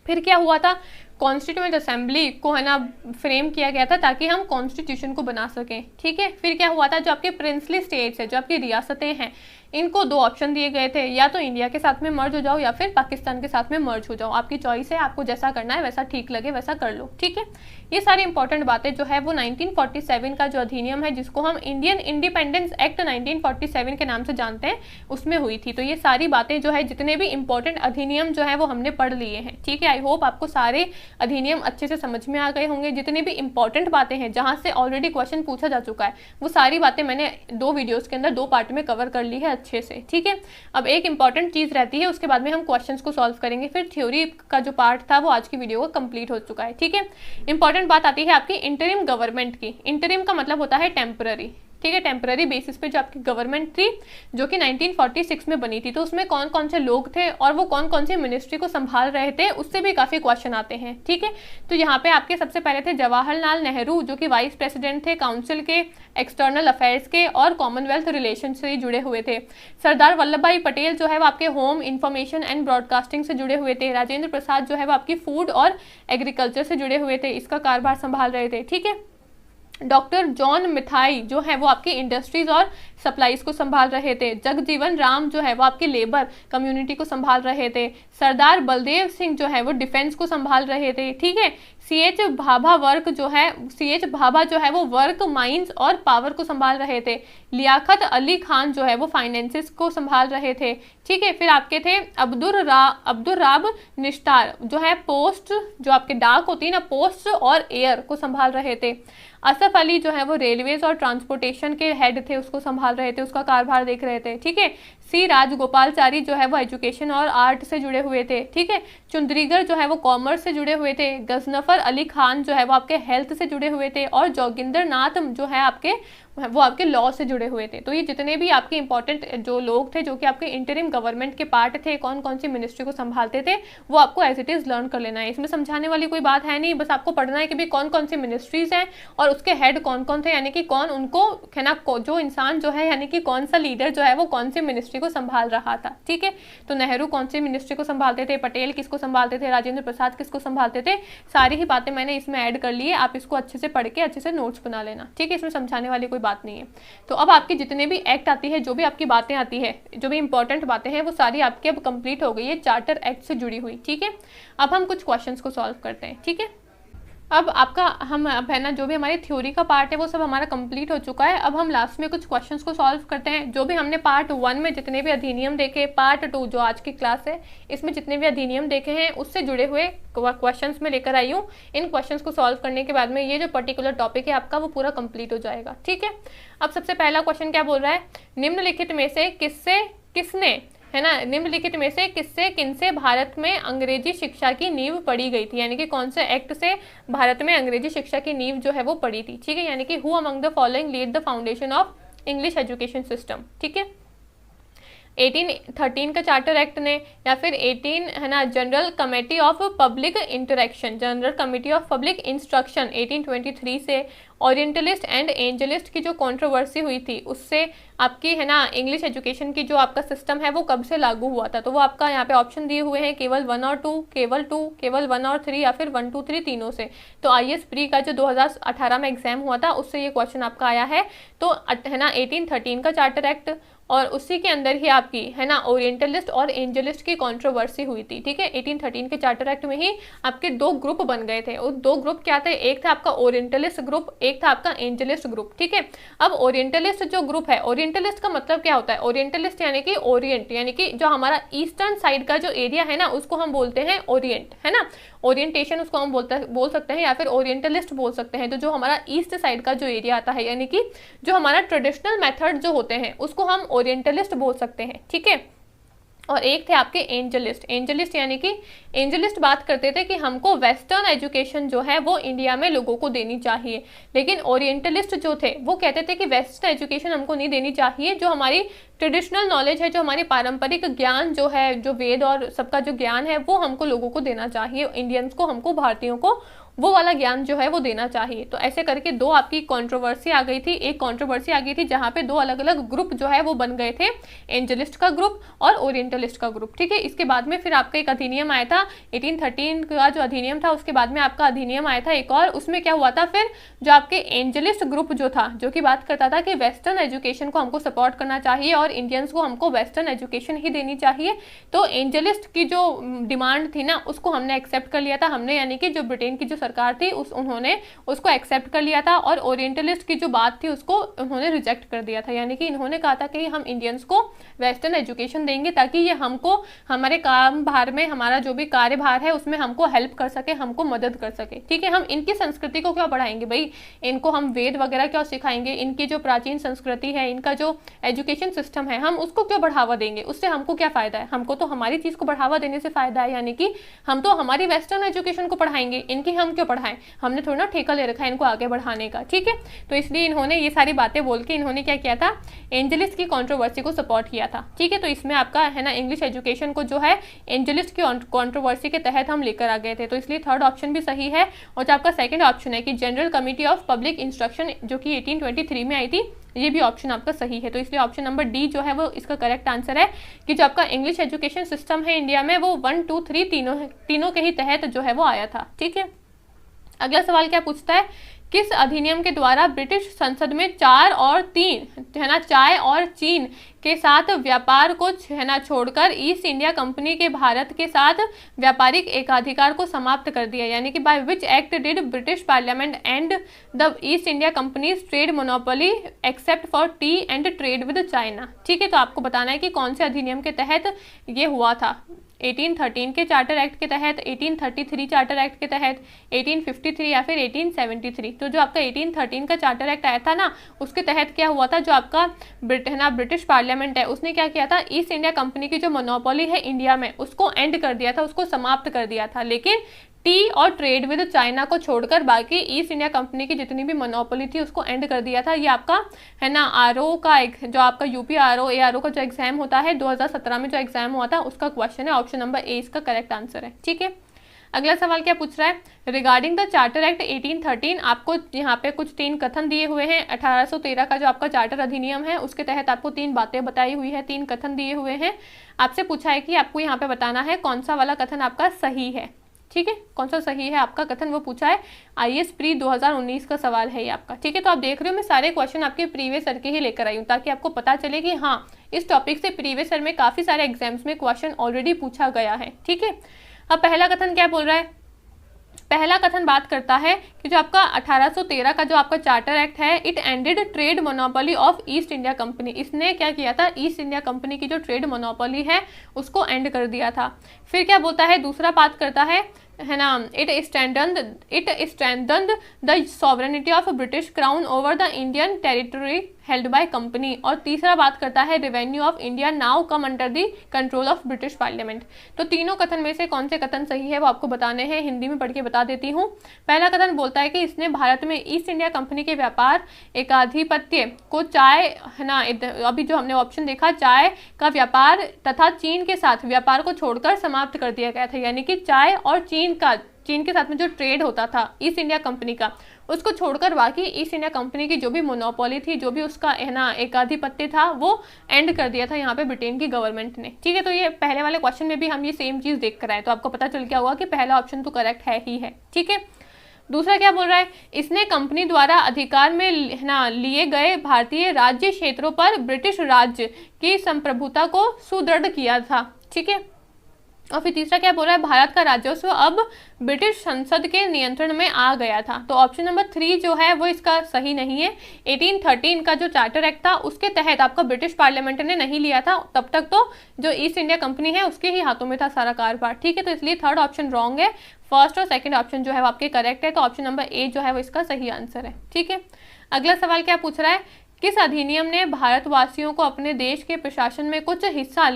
फिर क्या हुआ था, कॉन्स्टिट्यूएंट असेंबली को है ना फ्रेम किया गया था ताकि हम कॉन्स्टिट्यूशन को बना सकें, ठीक है। फिर क्या हुआ था, जो आपके प्रिंसली स्टेट्स है, जो आपकी रियासतें हैं, इनको 2 ऑप्शन दिए गए थे, या तो इंडिया के साथ में मर्ज हो जाओ या फिर पाकिस्तान के साथ में मर्ज हो जाओ, आपकी चॉइस है, आपको जैसा करना है वैसा ठीक लगे वैसा कर लो, ठीक है। ये सारी इंपॉर्टेंट बातें जो है वो 1947 का जो अधिनियम है, जिसको हम इंडियन इंडिपेंडेंस एक्ट 1947 के नाम से जानते हैं, उसमें हुई थी। तो ये सारी बातें जो है, जितने भी इंपॉर्टेंट अधिनियम जो है वो हमने पढ़ लिए हैं, ठीक है। आई होप आपको सारे अधिनियम अच्छे से समझ में आ गए होंगे। जितनी भी इंपॉर्टेंट बातें हैं, जहां से ऑलरेडी क्वेश्चन पूछा जा चुका है, वो सारी बातें मैंने 2 वीडियोस के अंदर 2 पार्ट में कवर कर ली है अच्छे से, ठीक है। अब एक इंपॉर्टेंट चीज रहती है, उसके बाद में हम क्वेश्चंस को सॉल्व करेंगे, फिर थ्योरी का जो पार्ट था वो आज की वीडियो का कंप्लीट हो चुका है, ठीक है। इंपॉर्टेंट बात आती है आपकी इंटरिम गवर्नमेंट की। इंटरिम का मतलब होता है टेम्पररी, ठीक है। टेम्पररी बेसिस पे जो आपकी गवर्नमेंट थी, जो कि 1946 में बनी थी, तो उसमें कौन कौन से लोग थे और वो कौन कौन सी मिनिस्ट्री को संभाल रहे थे, उससे भी काफी क्वेश्चन आते हैं, ठीक है। तो यहाँ पे आपके सबसे पहले थे जवाहरलाल नेहरू, जो कि वाइस प्रेसिडेंट थे काउंसिल के, एक्सटर्नल अफेयर्स के और कॉमनवेल्थ रिलेशन से जुड़े हुए थे। सरदार वल्लभ भाई पटेल जो है वो आपके होम, इंफॉर्मेशन एंड ब्रॉडकास्टिंग से जुड़े हुए थे। राजेंद्र प्रसाद जो है वो आपकी फूड और एग्रीकल्चर से जुड़े हुए थे, इसका कारभार संभाल रहे थे, ठीक है। डॉक्टर जॉन मिथाई जो है वो आपकी इंडस्ट्रीज और सप्लाईज को संभाल रहे थे। जगजीवन राम जो है वो आपकी लेबर कम्युनिटी को संभाल रहे थे। सरदार बलदेव सिंह जो है वो डिफेंस को संभाल रहे थे, ठीक है। CH भाभा जो है वो वर्क, माइंस और पावर को संभाल रहे थे। लियाकत अली खान जो है वो फाइनेंसिस को संभाल रहे थे, ठीक है। फिर आपके थे अब्दुल राब निस्तार जो है पोस्ट, जो आपके डाक होती है ना, पोस्ट और एयर को संभाल रहे थे। असफ अली जो है वो रेलवेज और ट्रांसपोर्टेशन के हेड थे, उसको संभाल रहे थे, उसका कारभार देख रहे थे, ठीक है। C राजगोपालचारी जो है वो एजुकेशन और आर्ट से जुड़े हुए थे, ठीक है। चुंद्रीगर जो है वो कॉमर्स से जुड़े हुए थे। गजनफर अली खान जो है वो आपके हेल्थ से जुड़े हुए थे, और जोगिंदर नाथ जो है वो आपके लॉ से जुड़े हुए थे। तो ये जितने भी आपके इंपॉर्टेंट जो लोग थे, जो कि आपके इंटरिम गवर्नमेंट के पार्ट थे, कौन कौन सी मिनिस्ट्री को संभालते थे, वो आपको एज इट इज लर्न कर लेना है। इसमें समझाने वाली कोई बात है नहीं, बस आपको पढ़ना है कि भाई कौन कौन सी मिनिस्ट्रीज हैं और उसके हेड कौन कौन थे, यानी कि कौन उनको है ना, जो इंसान जो है, यानी कि कौन सा लीडर जो है वो कौन सी मिनिस्ट्री को संभाल रहा था, ठीक है। तो नेहरू कौन सी मिनिस्ट्री को संभालते थे, पटेल किसको संभालते थे, राजेंद्र प्रसाद किसको संभालते थे, सारी ही बातें मैंने इसमें ऐड कर ली है। आप इसको अच्छे से पढ़ के अच्छे से नोट्स बना लेना, ठीक है। इसमें समझाने वाली कोई बात नहीं है। तो अब आपकी जितने भी एक्ट आती है, जो भी आपकी बातें आती है, जो भी इंपॉर्टेंट बातें हैं, वो सारी आपकी अब कंप्लीट हो गई है चार्टर एक्ट से जुड़ी हुई, ठीक है। अब हम कुछ क्वेश्चंस को सॉल्व करते हैं, ठीक है। अब आपका हम अब है ना जो भी हमारी थ्योरी का पार्ट है वो सब हमारा कंप्लीट हो चुका है। अब हम लास्ट में कुछ क्वेश्चंस को सॉल्व करते हैं। जो भी हमने पार्ट 1 में जितने भी अधिनियम देखे, पार्ट 2 जो आज की क्लास है इसमें जितने भी अधिनियम देखे हैं उससे जुड़े हुए क्वेश्चंस में लेकर आई हूँ। इन क्वेश्चंस को सॉल्व करने के बाद में ये जो पर्टिकुलर टॉपिक है आपका वो पूरा कंप्लीट हो जाएगा। ठीक है, अब सबसे पहला क्वेश्चन क्या बोल रहा है, निम्नलिखित में से किसने है ना, निम्नलिखित में से किनसे भारत में अंग्रेजी शिक्षा की नींव पड़ी गई थी, यानी कि कौन से एक्ट से भारत में अंग्रेजी शिक्षा की नींव जो है वो पड़ी थी। ठीक है, यानी कि who among the following laid the foundation of English education system. ठीक है, 1813 का चार्टर एक्ट ने, या फिर 18 है ना general committee of public interaction, general committee of public instruction 1823 से, ओरिएंटलिस्ट एंड एंजलिस्ट की जो कंट्रोवर्सी हुई थी उससे आपकी है ना इंग्लिश एजुकेशन की जो आपका सिस्टम है वो कब से लागू हुआ था। तो वो आपका यहाँ पे ऑप्शन दिए हुए हैं, केवल 1 और 2, केवल 2, केवल 1 और 3, या फिर 1, 2, 3 तीनों से। तो IAS प्री का जो 2018 में एग्जाम हुआ था उससे ये क्वेश्चन आपका आया है। तो है ना 1813 का चार्टर एक्ट और उसी के अंदर ही आपकी है ना ओरिएंटलिस्ट और एंजलिस्ट की कंट्रोवर्सी हुई थी। ठीक है, 1813 के चार्टर एक्ट में ही आपके 2 ग्रुप बन गए थे। और 2 ग्रुप क्या थे, एक था आपका ओरिएंटलिस्ट ग्रुप, एक था आपका एंजलिस्ट ग्रुप। ठीक है, अब ओरिएंटलिस्ट जो ग्रुप है, ओरिएंटलिस्ट का मतलब क्या होता है, ओरिएंटलिस्ट यानी कि ओरिएंट, यानी कि जो हमारा ईस्टर्न साइड का जो एरिया है ना उसको हम बोलते हैं ओरिएंट, है ना, ओरिएंटेशन उसको हम बोल सकते हैं या फिर ओरिएंटलिस्ट बोल सकते हैं। तो जो हमारा ईस्ट साइड का जो एरिया आता है, यानी कि जो हमारा ट्रेडिशनल मेथड जो होते हैं उसको हम ओरिएंटलिस्ट बोल सकते हैं। ठीक है, और एक थे आपके एंजलिस्ट। एंजलिस्ट यानी कि एंजलिस्ट बात करते थे कि हमको वेस्टर्न एजुकेशन जो है वो इंडिया में लोगों को देनी चाहिए, लेकिन ओरिएंटलिस्ट जो थे वो कहते थे कि वेस्टर्न एजुकेशन हमको नहीं देनी चाहिए, जो हमारी ट्रेडिशनल नॉलेज है, जो हमारी पारंपरिक ज्ञान जो है, जो वेद और सबका जो ज्ञान है वो हमको लोगों को देना चाहिए, इंडियंस को, हमको भारतीयों को वो वाला ज्ञान जो है वो देना चाहिए। तो ऐसे करके 2 आपकी कंट्रोवर्सी आ गई थी, एक कंट्रोवर्सी आ गई थी जहाँ पे 2 अलग अलग ग्रुप जो है वो बन गए थे, एंजलिस्ट का ग्रुप और ओरिएंटलिस्ट का ग्रुप। ठीक है, इसके बाद में फिर आपका एक अधिनियम आया था 1813 का जो अधिनियम था, उसके बाद में आपका अधिनियम आया था एक और, उसमें क्या हुआ था फिर जो आपके एंजलिस्ट ग्रुप जो था, जो कि बात करता था कि वेस्टर्न एजुकेशन को हमको सपोर्ट करना चाहिए और इंडियंस को हमको वेस्टर्न एजुकेशन ही देनी चाहिए। तो एंजलिस्ट की जो डिमांड थी ना उसको हमने एक्सेप्ट कर लिया था, हमने यानी कि जो ब्रिटेन की जो सरकार थी उन्होंने उसको एक्सेप्ट कर लिया था, और ओरिएंटलिस्ट की जो बात थी उसको उन्होंने रिजेक्ट कर दिया था। यानी कि इन्होंने कहा था कि हम इंडियंस को वेस्टर्न एजुकेशन देंगे ताकि ये हमको हमारे काम भार में, हमारा जो भी कार्यभार है उसमें हमको हेल्प कर सके, हमको मदद कर सके। ठीक है, हम इनकी संस्कृति को क्यों बढ़ाएंगे भाई, इनको हम वेद वगैरह क्यों सिखाएंगे, इनकी जो प्राचीन संस्कृति है, इनका जो एजुकेशन सिस्टम है, हम उसको क्यों बढ़ावा देंगे, उससे हमको क्या फायदा है, हमको तो हमारी चीज को बढ़ावा देने से फायदा है। यानी कि हम तो हमारी वेस्टर्न एजुकेशन को पढ़ाएंगे, इनकी हम क्यों पढ़ाएं, हमने थोड़ा ना ठेका ले रखा है इनको आगे बढ़ाने का। ठीक है, तो इसलिए इन्होंने ये सारी बातें बोल के इन्होंने क्या किया था, एंजलिस्ट की कंट्रोवर्सी को सपोर्ट किया था। ठीक है, तो इसमें आपका है ना इंग्लिश एजुकेशन को जो है एंजलिस्ट की कंट्रोवर्सी के तहत हम लेकर आ गए थे, तो इसलिए थर्ड ऑप्शन भी सही है। और जो आपका सेकंड ऑप्शन है कि general committee of public instruction जो कि 1823 में आई थी, ये भी ऑप्शन आपका सही है। तो इसलिए ऑप्शन नंबर डी जो है वो इसका करेक्ट आंसर है कि जो आपका इंग्लिश एजुकेशन सिस्टम है इंडिया में वो 1, 2, 3 तीनों के ही तहत जो है वो आया था। ठीक है, अगला सवाल क्या पूछता है, किस अधिनियम के द्वारा ब्रिटिश संसद में 4 और 3 है ना चाय और चीन के साथ व्यापार को है ना छोड़कर ईस्ट इंडिया कंपनी के भारत के साथ व्यापारिक एकाधिकार को समाप्त कर दिया, यानी कि by which act did British parliament and the east India companies trade monopoly except for T and trade with China. ठीक है, तो आपको बताना है कि कौन से अधिनियम के तहत ये हुआ था, 1813 के चार्टर एक्ट के तहत, 1833 चार्टर एक्ट के तहत, 1853 या फिर 1873। तो जो आपका 1813 का चार्टर एक्ट आया था ना उसके तहत क्या हुआ था, जो आपका ब्रिटिश पार्लियामेंट है उसने क्या किया था, ईस्ट इंडिया कंपनी की जो मोनोपोली है इंडिया में उसको एंड कर दिया था, उसको समाप्त कर दिया था, लेकिन टी और ट्रेड विद चाइना को छोड़कर बाकी ईस्ट इंडिया कंपनी की जितनी भी मोनोपोली थी उसको एंड कर दिया था। ये आपका है ना आरओ का जो आपका यूपी आरओ एआरओ का जो एग्जाम होता है 2017 में जो एग्जाम हुआ था उसका क्वेश्चन है, ऑप्शन नंबर ए इसका करेक्ट आंसर है। ठीक है, अगला सवाल क्या पूछ रहा है, रिगार्डिंग द चार्टर एक्ट 1813 आपको यहाँ पे कुछ 3 कथन दिए हुए हैं। 1813 का जो आपका चार्टर अधिनियम है उसके तहत आपको 3 बातें बताई हुई है, 3 कथन दिए हुए हैं। आपसे पूछा है कि आपको यहाँ पे बताना है कौन सा वाला कथन आपका सही है। ठीक है, कौन सा सही है आपका कथन वो पूछा है, IAS प्री 2019 का सवाल है ये आपका। ठीक है, तो आप देख रहे हो मैं सारे क्वेश्चन आपके प्रीवियस ईयर के ही लेकर आई हूँ ताकि आपको पता चले कि हाँ इस टॉपिक से प्रीवियस ईयर में काफ़ी सारे एग्जाम्स में क्वेश्चन ऑलरेडी पूछा गया है। ठीक है, अब पहला कथन क्या बोल रहा है, पहला कथन बात करता है कि जो आपका 1813 का जो आपका चार्टर एक्ट है, it ended trade monopoly of east India company. इसने क्या किया था, ईस्ट इंडिया कंपनी की जो ट्रेड मोनोपोली है उसको एंड कर दिया था। फिर क्या बोलता है, दूसरा बात करता है ना, it strengthened the sovereignty of British crown over the Indian territory held by company. और तीसरा बात करता है, revenue of India now come under the control of British parliament. तो तीनों कथन में से कौन से कथन सही है वो आपको बताने हैं, हिंदी में पढ़ के बता देती हूँ। पहला कथन बोलता है कि इसने भारत में ईस्ट इंडिया कंपनी के व्यापार एकाधिपत्य को चाय है ना, अभी जो हमने ऑप्शन देखा, चाय का व्यापार तथा चीन के साथ व्यापार को छोड़कर समाप्त कर दिया गया था। यानी कि चाय और चीन के साथ में जो ट्रेड होता था ईस्ट इंडिया कंपनी का, उसको छोड़कर बाकी ईस्ट इंडिया कंपनी की जो भी मोनोपोली थी, जो भी उसका है ना एकाधिपत्य था, वो एंड कर दिया था यहाँ पे ब्रिटेन की गवर्नमेंट ने। ठीक है, तो ये पहले वाले क्वेश्चन में भी हम ये सेम चीज देख कर आए, तो आपको पता चल गया होगा कि पहला ऑप्शन तो करेक्ट है ही है। ठीक है, दूसरा क्या बोल रहा है, इसने कंपनी द्वारा अधिकार में ना लिए गए भारतीय राज्य क्षेत्रों पर ब्रिटिश राज्य की संप्रभुता को सुदृढ़ किया था। ठीक है, और फिर तीसरा क्या बोल रहा है, भारत का राजस्व अब ब्रिटिश संसद के नियंत्रण में आ गया था। तो ऑप्शन नंबर 3 जो है वो इसका सही नहीं है। 1813 का जो चार्टर एक्ट था उसके तहत आपका ब्रिटिश पार्लियामेंट ने नहीं लिया था, तब तक तो जो ईस्ट इंडिया कंपनी है उसके ही हाथों में था सारा कारोबार। ठीक है, तो इसलिए थर्ड ऑप्शन रॉन्ग है। फर्स्ट और सेकंड ऑप्शन जो है वो आपके करेक्ट है, तो ऑप्शन नंबर ए जो है वो इसका सही आंसर है। ठीक है, अगला सवाल क्या पूछ रहा है, किस अधिनियम ने भारतवासियों को अपने देश के प्रशासन में कुछ हिस्सा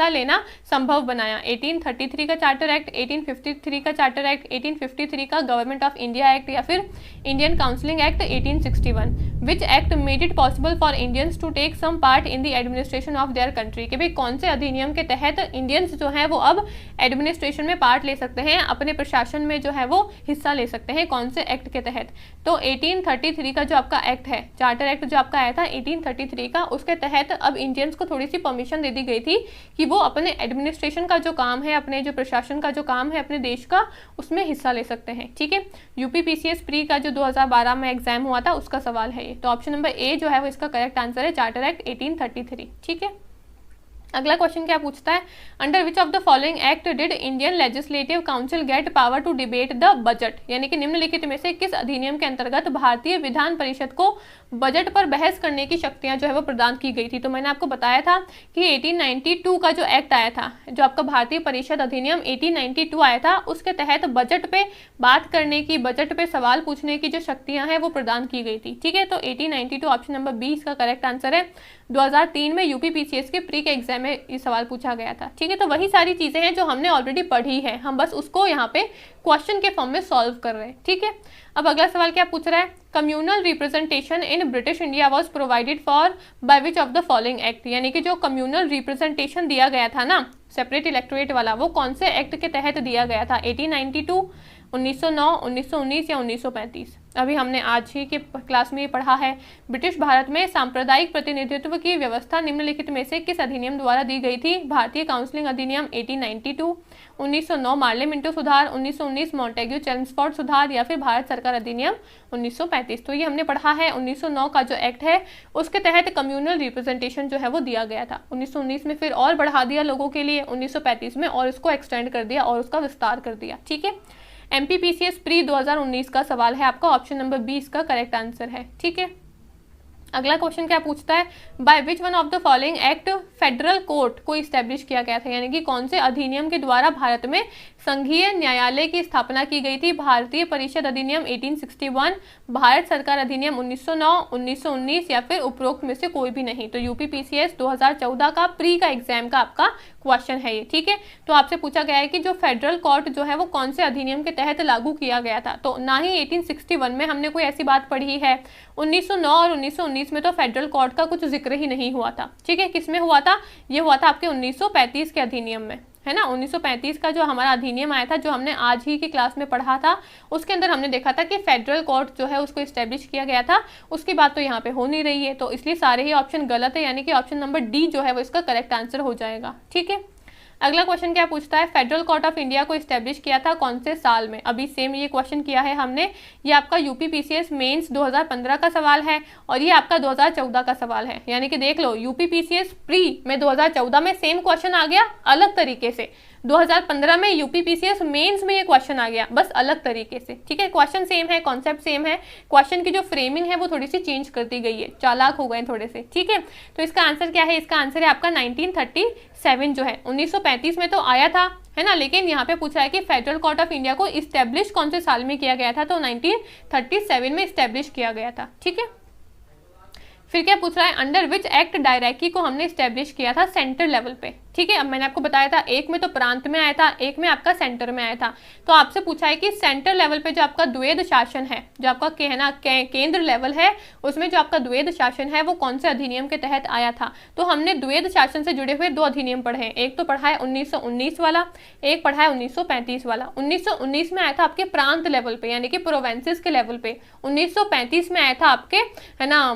लेना संभव बनाया। 1833 का चार्टर एक्ट, 1853 का चार्टर एक्ट, 1853 का गवर्नमेंट ऑफ इंडिया एक्ट, या फिर Indian councils act 1861। Which act made it possible for Indians to take some part in the administration of their country. कि भाई कौन से अधिनियम के तहत इंडियंस जो है वो अब एडमिनिस्ट्रेशन में पार्ट ले सकते हैं, अपने प्रशासन में जो है वो हिस्सा ले सकते हैं, कौन से एक्ट के तहत। तो 1833 का जो आपका एक्ट है, चार्टर एक्ट जो आपका आया था 1833 का, उसके तहत अब इंडियंस को थोड़ी सी परमिशन दे दी गई थी कि वो अपने एडमिनिस्ट्रेशन का जो काम है, अपने जो प्रशासन का जो काम है अपने देश का, उसमें हिस्सा ले सकते हैं। ठीक है, यूपीपीसीएस प्री का जो 2012 में एग्जाम हुआ था उसका सवाल है ये। तो ऑप्शन नंबर ए जो है वो इसका करेक्ट आंसर है, चार्टर एक्ट 1833। ठीक है, अगला क्वेश्चन क्या पूछता है, under which of the following act did Indian legislative council get power to debate the budget. यानी कि निम्नलिखित में से किस अधिनियम के अंतर्गत भारतीय विधान परिषद को बजट पर बहस करने की शक्तियां जो है वो प्रदान की गई थी। तो मैंने आपको बताया था कि 1892 का जो एक्ट आया था, जो आपका भारतीय परिषद अधिनियम 1892 आया था, उसके तहत बजट पे बात करने की, बजट पे सवाल पूछने की जो शक्तियां हैं वो प्रदान की गई थी। ठीक है, तो 1892 ऑप्शन नंबर 20 का करेक्ट आंसर है। 2003 में यूपीपीसीएस के प्री के एग्जाम में ये सवाल पूछा गया था। ठीक है, तो वही सारी चीजें हैं जो हमने ऑलरेडी पढ़ी है, हम बस उसको यहाँ पे क्वेश्चन के फॉर्म में सॉल्व कर रहे हैं। ठीक है, अब अगला सवाल क्या पूछ रहा है, communal representation in British India was provided for by which of the following act. यानी कि जो कम्युनल रिप्रेजेंटेशन दिया गया था ना, सेपरेट इलेक्टोरेट वाला, वो कौन से एक्ट के तहत दिया गया था, 1892, 1909, 1919 या 1935। अभी हमने आज ही के क्लास में ये पढ़ा है। ब्रिटिश भारत में सांप्रदायिक प्रतिनिधित्व की व्यवस्था निम्नलिखित में से किस अधिनियम द्वारा दी गई थी, भारतीय काउंसिलिंग अधिनियम 1892, 1909 मार्ले मिंटो सुधार, 1919 मॉन्टेग्यू चेम्सफोर्ड सुधार, या फिर भारत सरकार अधिनियम 1935। तो ये हमने पढ़ा है 1909 का जो एक्ट है उसके तहत कम्युनल रिप्रेजेंटेशन जो है वो दिया गया था। 1919 में फिर और बढ़ा दिया लोगों के लिए, 1935 में और उसको एक्सटेंड कर दिया और उसका विस्तार कर दिया। ठीक है, एमपीपीसीएस प्री 2019 का सवाल है आपका, ऑप्शन नंबर 20 का करेक्ट आंसर है। ठीक है, अगला क्वेश्चन क्या पूछता है, by which one of the following act federal court को इस्टेब्लिश किया गया था। यानी कि कौन से अधिनियम के द्वारा भारत में संघीय न्यायालय की स्थापना की गई थी, भारतीय परिषद अधिनियम 1861, भारत सरकार अधिनियम 1909, 1919 या फिर उपरोक्त में से कोई भी नहीं। तो यूपीपीसीएस 2014 का प्री का एग्जाम का आपका क्वेश्चन है ये। ठीक है, तो आपसे पूछा गया है कि जो फेडरल कोर्ट जो है वो कौन से अधिनियम के तहत लागू किया गया था। तो ना ही 1861 में हमने कोई ऐसी बात पढ़ी है, 1909 और 1919 में तो फेडरल कोर्ट का कुछ जिक्र ही नहीं हुआ था। ठीक है, किस में हुआ था, ये हुआ था आपके 1935 के अधिनियम में, है ना। 1935 का जो हमारा अधिनियम आया था, जो हमने आज ही की क्लास में पढ़ा था, उसके अंदर हमने देखा था कि फेडरल कोर्ट जो है उसको इस्टेब्लिश किया गया था। उसकी बात तो यहाँ पे हो नहीं रही है, तो इसलिए सारे ही ऑप्शन गलत है, यानी कि ऑप्शन नंबर डी जो है वो इसका करेक्ट आंसर हो जाएगा। ठीक है, अगला क्वेश्चन क्या पूछता है, फेडरल कोर्ट ऑफ इंडिया को इस्टेब्लिश किया था कौन से साल में। अभी सेम ये क्वेश्चन किया है हमने, ये आपका यूपीपीसीएस मेंस 2015 का सवाल है और ये आपका 2014 का सवाल है। यानी कि देख लो, यूपीपीसीएस प्री में 2014 में सेम क्वेश्चन आ गया अलग तरीके से, 2015 में यूपीपीसीएस मेंस में ये क्वेश्चन आ गया, बस अलग तरीके से, ठीक है। क्वेश्चन सेम है, कॉन्सेप्ट सेम है, क्वेश्चन की जो फ्रेमिंग है वो थोड़ी सी चेंज कर दी गई है, चालाक हो गए थोड़े से, ठीक है। तो इसका आंसर क्या है? इसका आंसर है आपका 1937 जो है। 1935 में तो आया था, है ना, लेकिन यहाँ पे पूछा है कि फेडरल कोर्ट ऑफ इंडिया को इस्टेब्लिश कौन से साल में किया गया था, तो 1937 में इस्टेब्लिश किया गया था, ठीक है। फिर क्या पूछ रहा है? अंडर विच एक्ट डायरेक्टी को हमने स्टैब्लिश किया था सेंटर लेवल पे, ठीक है। अब मैंने आपको बताया था एक में तो प्रांत में आया था, एक में आपका सेंटर में आया था। तो आपसे पूछा है कि सेंटर लेवल पे जो आपका द्वैध शासन है, जो आपका कहना केंद्र लेवल है, उसमें जो आपका द्वैध शासन है वो कौन से अधिनियम के तहत आया था। तो हमने द्वैध शासन से जुड़े हुए 2 अधिनियम पढ़े हैं, एक तो पढ़ा है 1919 वाला, एक पढ़ा है 1935 वाला। 1919 में आया था आपके प्रांत लेवल पे, यानी कि प्रोवेंसेस के लेवल पे। 1935 में आया था आपके, है ना,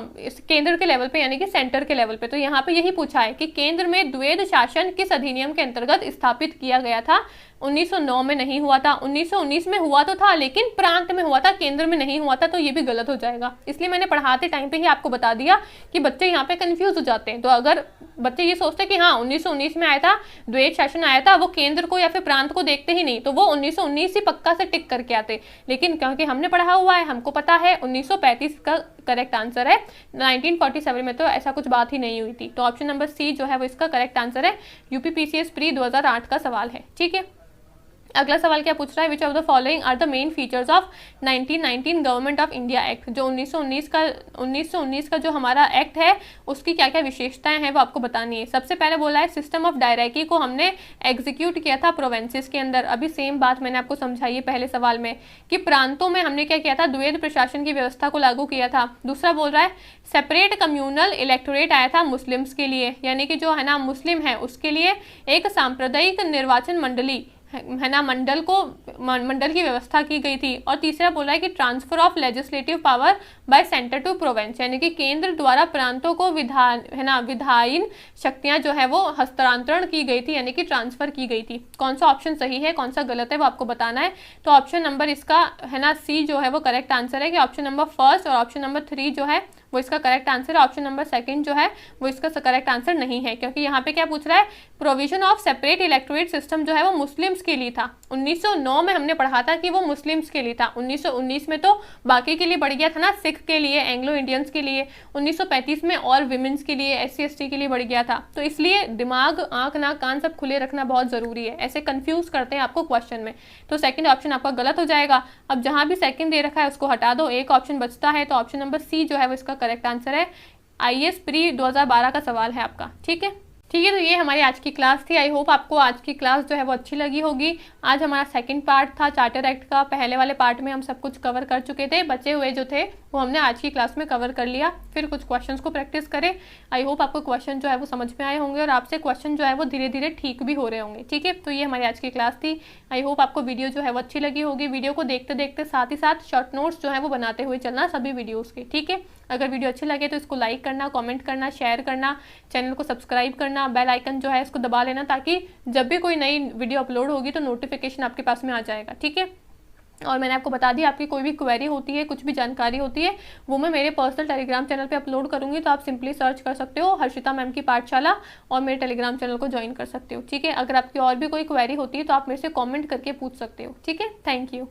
केंद्र के लेवल पे, यानी कि सेंटर के लेवल पे। तो यहाँ पे यही पूछा है कि केंद्र में द्वैध शासन किस अधिनियम के अंतर्गत स्थापित किया गया था। 1909 में नहीं हुआ था, 1919 में हुआ तो था लेकिन प्रांत में हुआ था, केंद्र में नहीं हुआ था, तो ये भी गलत हो जाएगा। इसलिए मैंने पढ़ाते टाइम पे ही आपको बता दिया कि बच्चे यहाँ पे कंफ्यूज हो जाते हैं। तो अगर बच्चे ये सोचते कि हाँ 1919 में आया था, द्वैध शासन आया था, वो केंद्र को या फिर प्रांत को देखते ही नहीं, तो वो 1919 ही पक्का से टिक करके आते। लेकिन क्योंकि हमने पढ़ा हुआ है, हमको पता है 1935 का करेक्ट आंसर है। 1947 में तो ऐसा कुछ बात ही नहीं हुई थी। तो ऑप्शन नंबर सी जो है वो इसका करेक्ट आंसर है। यूपीपीसीएस प्री 2008 का सवाल है, ठीक है। अगला सवाल क्या पूछ रहा है? Which of the following are the main features of 1919 government of India act. जो 1919 का जो हमारा एक्ट है उसकी क्या क्या विशेषताएं हैं वो आपको बतानी है। सबसे पहले बोला है सिस्टम ऑफ डायरेक्टी को हमने एग्जीक्यूट किया था प्रोवेंसेस के अंदर। अभी सेम बात मैंने आपको समझाई है पहले सवाल में कि प्रांतों में हमने क्या किया था, द्वैध प्रशासन की व्यवस्था को लागू किया था। दूसरा बोल रहा है सेपरेट कम्युनल इलेक्टोरेट आया था मुस्लिम्स के लिए, यानी कि जो है ना मुस्लिम है उसके लिए एक सांप्रदायिक निर्वाचन मंडली, है ना, मंडल की व्यवस्था की गई थी। और तीसरा बोला है कि transfer of legislative power by centre to province, यानी कि केंद्र द्वारा प्रांतों को विधायन शक्तियां जो है वो हस्तांतरण की गई थी, यानी कि ट्रांसफर की गई थी। कौन सा ऑप्शन सही है कौन सा गलत है वो आपको बताना है। तो ऑप्शन नंबर इसका, है ना, सी जो है वो करेक्ट आंसर है कि ऑप्शन नंबर फर्स्ट और ऑप्शन नंबर 3 जो है वो इसका करेक्ट आंसर है। ऑप्शन नंबर 2 जो है वो इसका करेक्ट आंसर नहीं है, क्योंकि यहाँ पे क्या पूछ रहा है, provision of separate electorate system जो है वो मुस्लिम्स के लिए था। 1909 में हमने पढ़ा था कि वो मुस्लिम्स के लिए था। 1919 में तो बाकी के लिए बढ़ गया था ना, सिख के लिए, एंग्लो इंडियंस के लिए। 1935 में और विमेंस के लिए, SC ST के लिए बढ़ गया था। तो इसलिए दिमाग, आंख, नाक, कान सब खुले रखना बहुत जरूरी है, ऐसे कंफ्यूज करते हैं आपको क्वेश्चन में। तो सेकंड ऑप्शन आपका गलत हो जाएगा। अब जहां भी सेकंड दे रखा है उसको हटा दो, एक ऑप्शन बचता है, तो ऑप्शन नंबर सी जो है वो इसका करेक्ट आंसर है। IAS प्री 2012 का सवाल है आपका, ठीक है। ठीक है, तो ये हमारी आज की क्लास थी। आई होप आपको आज की क्लास जो है वो अच्छी लगी होगी। आज हमारा सेकंड पार्ट था चार्टर एक्ट का। पहले वाले पार्ट में हम सब कुछ कवर कर चुके थे, बचे हुए जो थे वो हमने आज की क्लास में कवर कर लिया। फिर कुछ क्वेश्चंस को प्रैक्टिस करें। आई होप आपको क्वेश्चन जो है वो समझ में आए होंगे और आपसे क्वेश्चन जो है वो धीरे धीरे ठीक भी हो रहे होंगे, ठीक है। तो ये हमारी आज की क्लास थी। आई होप आपको वीडियो जो है वो अच्छी लगी होगी। वीडियो को देखते देखते साथ ही साथ शॉर्ट नोट्स जो है वो बनाते हुए चलना सभी वीडियोज़ के, ठीक है। अगर वीडियो अच्छी लगे तो इसको लाइक करना, कमेंट करना, शेयर करना, चैनल को सब्सक्राइब करना, बेल आइकन जो है इसको दबा लेना, ताकि जब भी कोई नई वीडियो अपलोड होगी तो नोटिफिकेशन आपके पास में आ जाएगा, ठीक है। और मैंने आपको बता दिया, आपकी कोई भी क्वेरी होती है, कुछ भी जानकारी होती है, वो मैं मेरे पर्सनल टेलीग्राम चैनल पे अपलोड करूंगी। तो आप सिंपली सर्च कर सकते हो हर्षिता मैम की पाठशाला और मेरे टेलीग्राम चैनल को ज्वाइन कर सकते हो, ठीक है। अगर आपकी और भी कोई क्वेरी होती है तो आप मेरे से कॉमेंट करके पूछ सकते हो, ठीक है। Thank you.